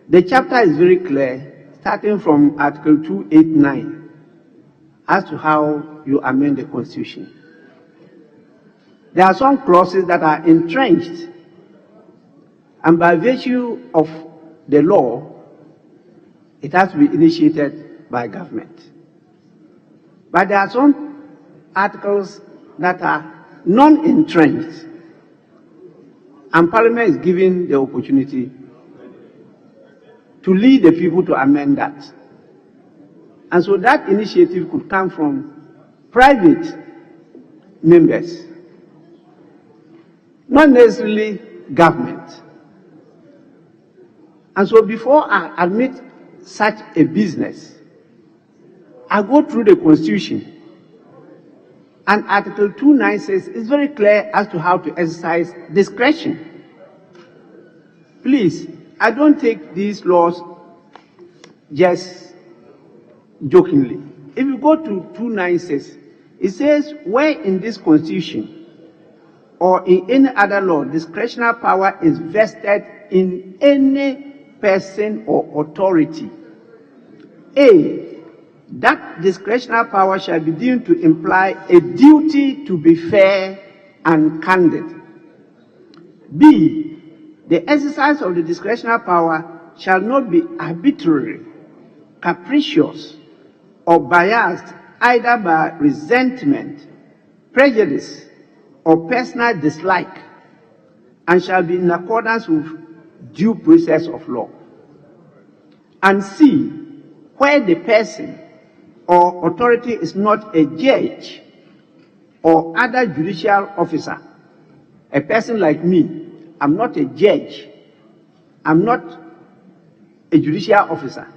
the chapter is very clear, starting from Article 289. as to how you amend the Constitution. There are some clauses that are entrenched, and by virtue of the law, it has to be initiated by government. But there are some articles that are non-entrenched, and Parliament is given the opportunity to lead the people to amend that. And so that initiative could come from private members, not necessarily government. And so before I admit such a business, I go through the Constitution. And Article 296 is very clear as to how to exercise discretion. Please, I don't take these laws just jokingly. If you go to 296, it says, where in this Constitution or in any other law, discretionary power is vested in any person or authority. A, that discretionary power shall be deemed to imply a duty to be fair and candid. B, the exercise of the discretionary power shall not be arbitrary, capricious, or biased either by resentment, prejudice, or personal dislike, and shall be in accordance with due process of law. And C, where the person or authority is not a judge or other judicial officer. A person like me, I'm not a judge, I'm not a judicial officer.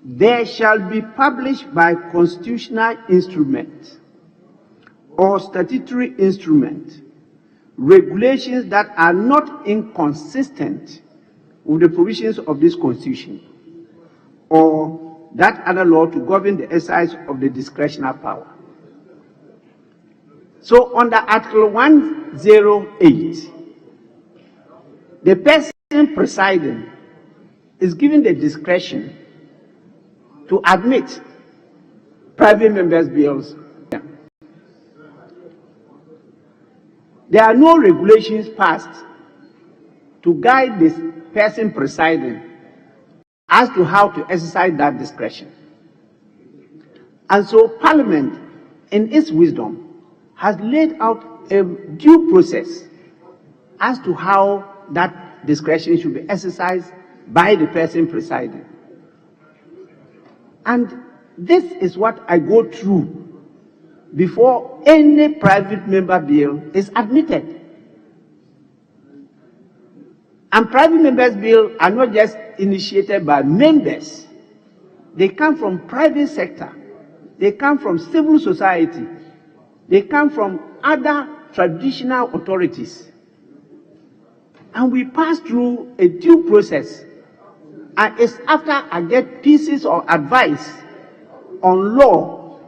There shall be published by constitutional instrument or statutory instrument regulations that are not inconsistent with the provisions of this Constitution or that other law to govern the exercise of the discretionary power. So under Article 108, the person presiding is given the discretion to admit private members' bills. There are no regulations passed to guide this person presiding as to how to exercise that discretion. And so Parliament, in its wisdom, has laid out a due process as to how that discretion should be exercised by the person presiding. And this is what I go through before any private member bill is admitted. And private members' bills are not just initiated by members. They come from private sector. They come from civil society. They come from other traditional authorities. And we pass through a due process. And it's after I get pieces of advice on law,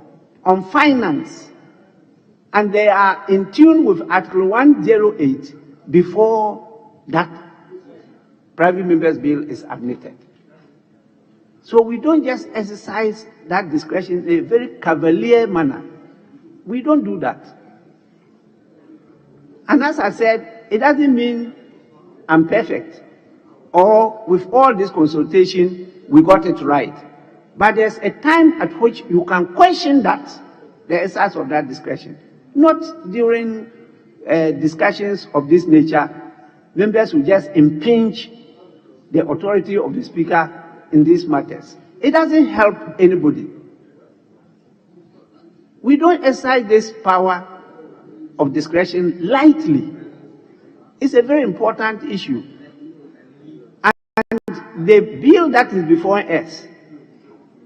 on finance, and they are in tune with Article 108 before that private members' bill is admitted. So we don't just exercise that discretion in a very cavalier manner. We don't do that. And as I said, it doesn't mean I'm perfect, or with all this consultation, we got it right. But there's a time at which you can question that, the exercise of that discretion. Not during discussions of this nature. Members will just impinge the authority of the Speaker in these matters. It doesn't help anybody. We don't exercise this power of discretion lightly. It's a very important issue. And the bill that is before us,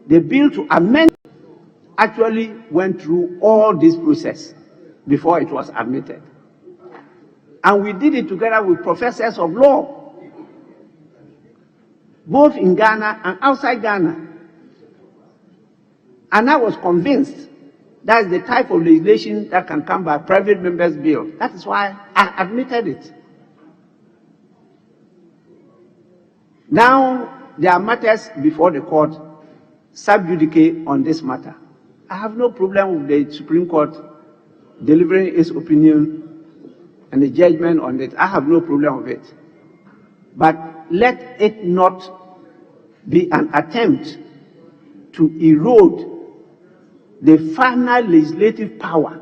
the bill to amend, actually went through all this process before it was admitted. And we did it together with professors of law, both in Ghana and outside Ghana. And I was convinced that is the type of legislation that can come by private members' bill. That is why I admitted it. Now, there are matters before the court sub judice on this matter. I have no problem with the Supreme Court delivering its opinion and the judgment on it. I have no problem with it. But let it not be an attempt to erode the final legislative power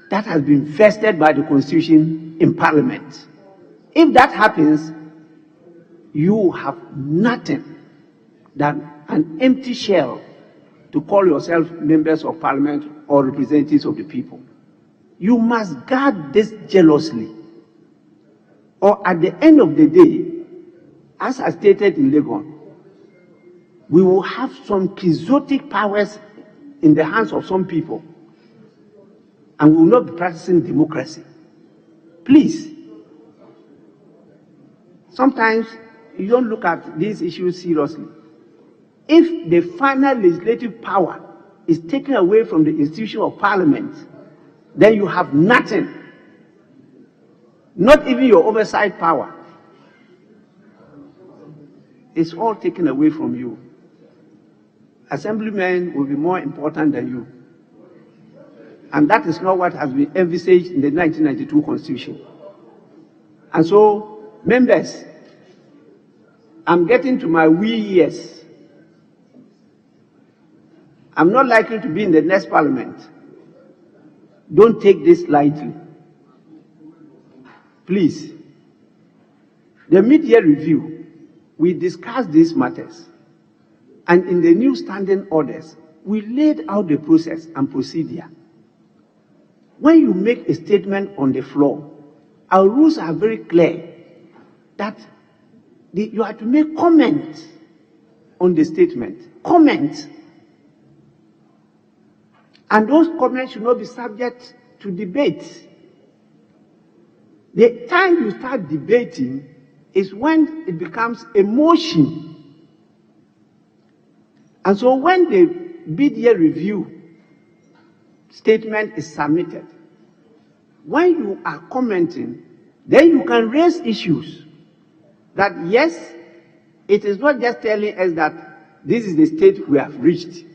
that has been vested by the Constitution in Parliament. If that happens, you have nothing than an empty shell to call yourself members of Parliament or representatives of the people. You must guard this jealously, or at the end of the day, as I stated in Lagos, we will have some quixotic powers in the hands of some people, and we will not be practicing democracy. Please, sometimes you don't look at these issues seriously. If the final legislative power is taken away from the institution of Parliament, then you have nothing, not even your oversight power. It's all taken away from you. Assemblymen will be more important than you. And that is not what has been envisaged in the 1992 Constitution. And so, members, I'm getting to my wee years. I'm not likely to be in the next Parliament. Don't take this lightly. Please. The mid-year review, we discussed these matters. And in the new standing orders, we laid out the process and procedure. When you make a statement on the floor, our rules are very clear that you have to make comments on the statement. Comments. And those comments should not be subject to debate. The time you start debating is when it becomes a motion. And so when the mid-year review statement is submitted, when you are commenting, then you can raise issues that yes, it is not just telling us that this is the state we have reached,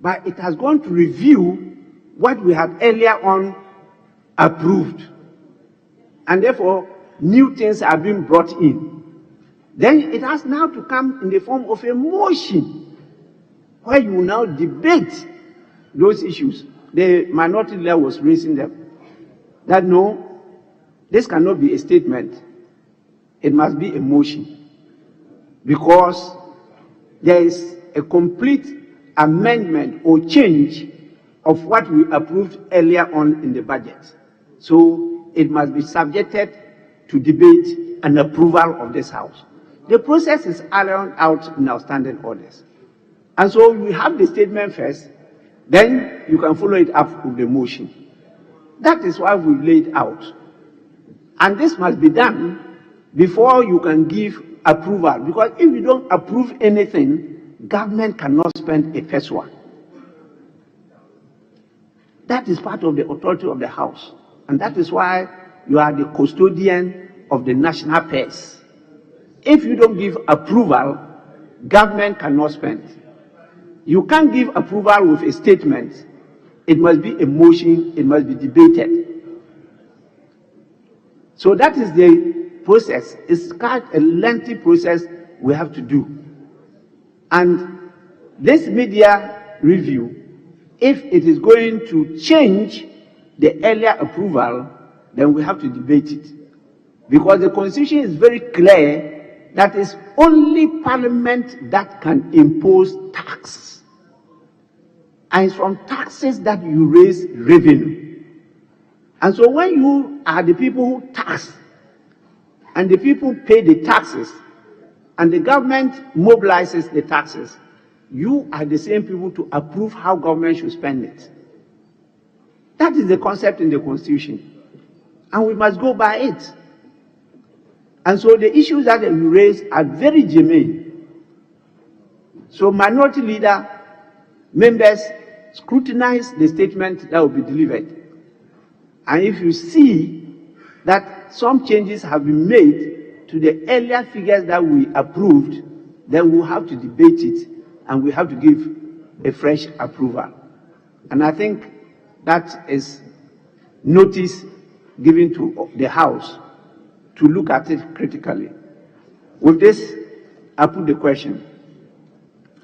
but it has gone to review what we had earlier on approved. And therefore, new things are being brought in. Then it has now to come in the form of a motion where you now debate those issues. The minority leader was raising them. That no, this cannot be a statement. It must be a motion. Because there is a complete amendment or change of what we approved earlier on in the budget. So it must be subjected to debate and approval of this House. The process is ironed out in our standing orders. And so we have the statement first, then you can follow it up with the motion. That is why we laid out. And this must be done before you can give approval. Because if you don't approve anything, government cannot spend a first one. That is part of the authority of the House. And that is why you are the custodian of the national purse. If you don't give approval, government cannot spend. You can't give approval with a statement. It must be a motion, it must be debated. So that is the process. It's quite a lengthy process we have to do. And this media review, if it is going to change the earlier approval, then we have to debate it. Because the Constitution is very clear that it's only Parliament that can impose tax. And it's from taxes that you raise revenue. And so when you are the people who tax, and the people pay the taxes, and the government mobilizes the taxes, you are the same people to approve how government should spend it. That is the concept in the Constitution. And we must go by it. And so the issues that you raise are very germane. So minority leader, members, scrutinize the statement that will be delivered. And if you see that some changes have been made to the earlier figures that we approved, then we'll have to debate it and we have to give a fresh approval. And I think that is notice given to the House to look at it critically. With this, I put the question.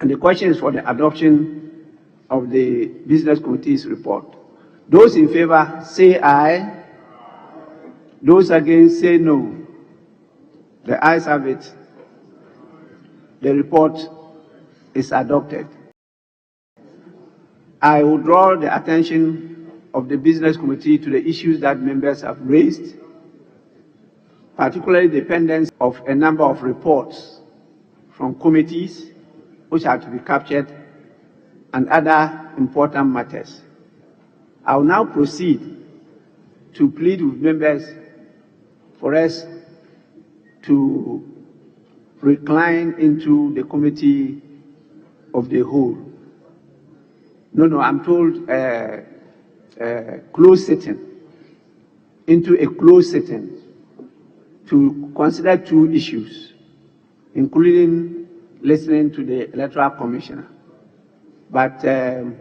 And the question is for the adoption of the Business Committee's report. Those in favor say aye. Those against say no. The ayes have it. The report is adopted. I will draw the attention of the Business Committee to the issues that members have raised, particularly the pendence of a number of reports from committees which are to be captured and other important matters. I will now proceed to plead with members for us to recline into the committee of the whole. No, I'm told closed sitting, into a closed sitting to consider two issues, including listening to the Electoral Commissioner. But the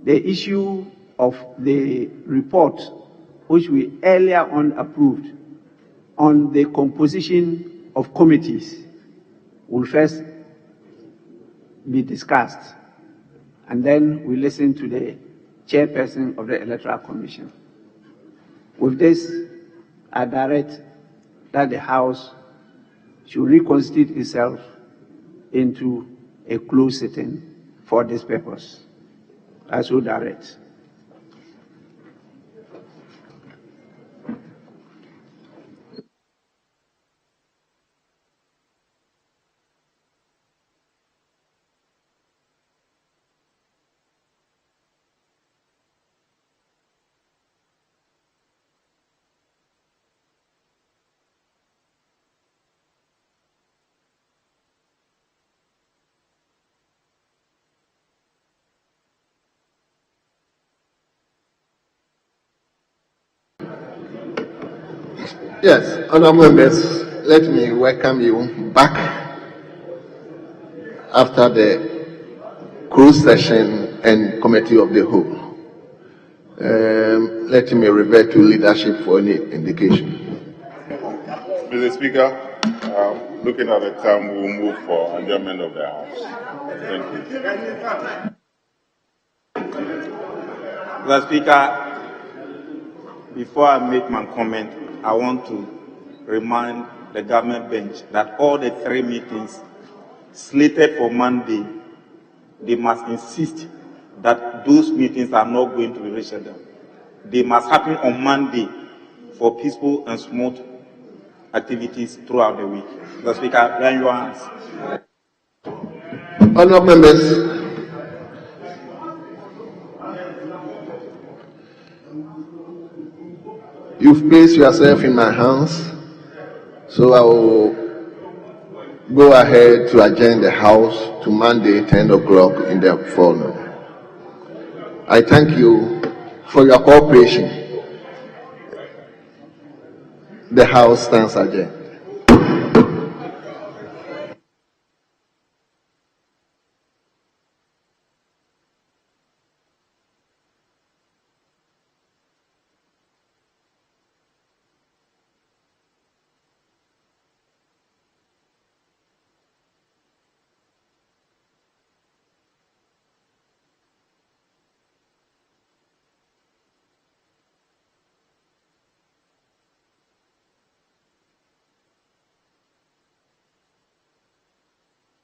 issue of the report, which we earlier on approved, on the composition of committees, will first be discussed, and then we listen to the chairperson of the Electoral Commission. With this, I direct that the House should reconstitute itself into a closed sitting for this purpose. I so direct. Yes, honorable members, let me welcome you back after the closed session and committee of the whole. Let me revert to leadership for any indication. Mr. Speaker, looking at the time, we will move for adjournment of the House. Thank you. Mr. Speaker, before I make my comment, I want to remind the government bench that all the 3 meetings slated for Monday, they must insist that those meetings are not going to be rescheduled. They must happen on Monday for peaceful and smooth activities throughout the week. Mr. Speaker, raise your hands. Honourable members, you've placed yourself in my hands, so I will go ahead to adjourn the House to Monday, 10 o'clock in the forenoon. I thank you for your cooperation. The House stands adjourned.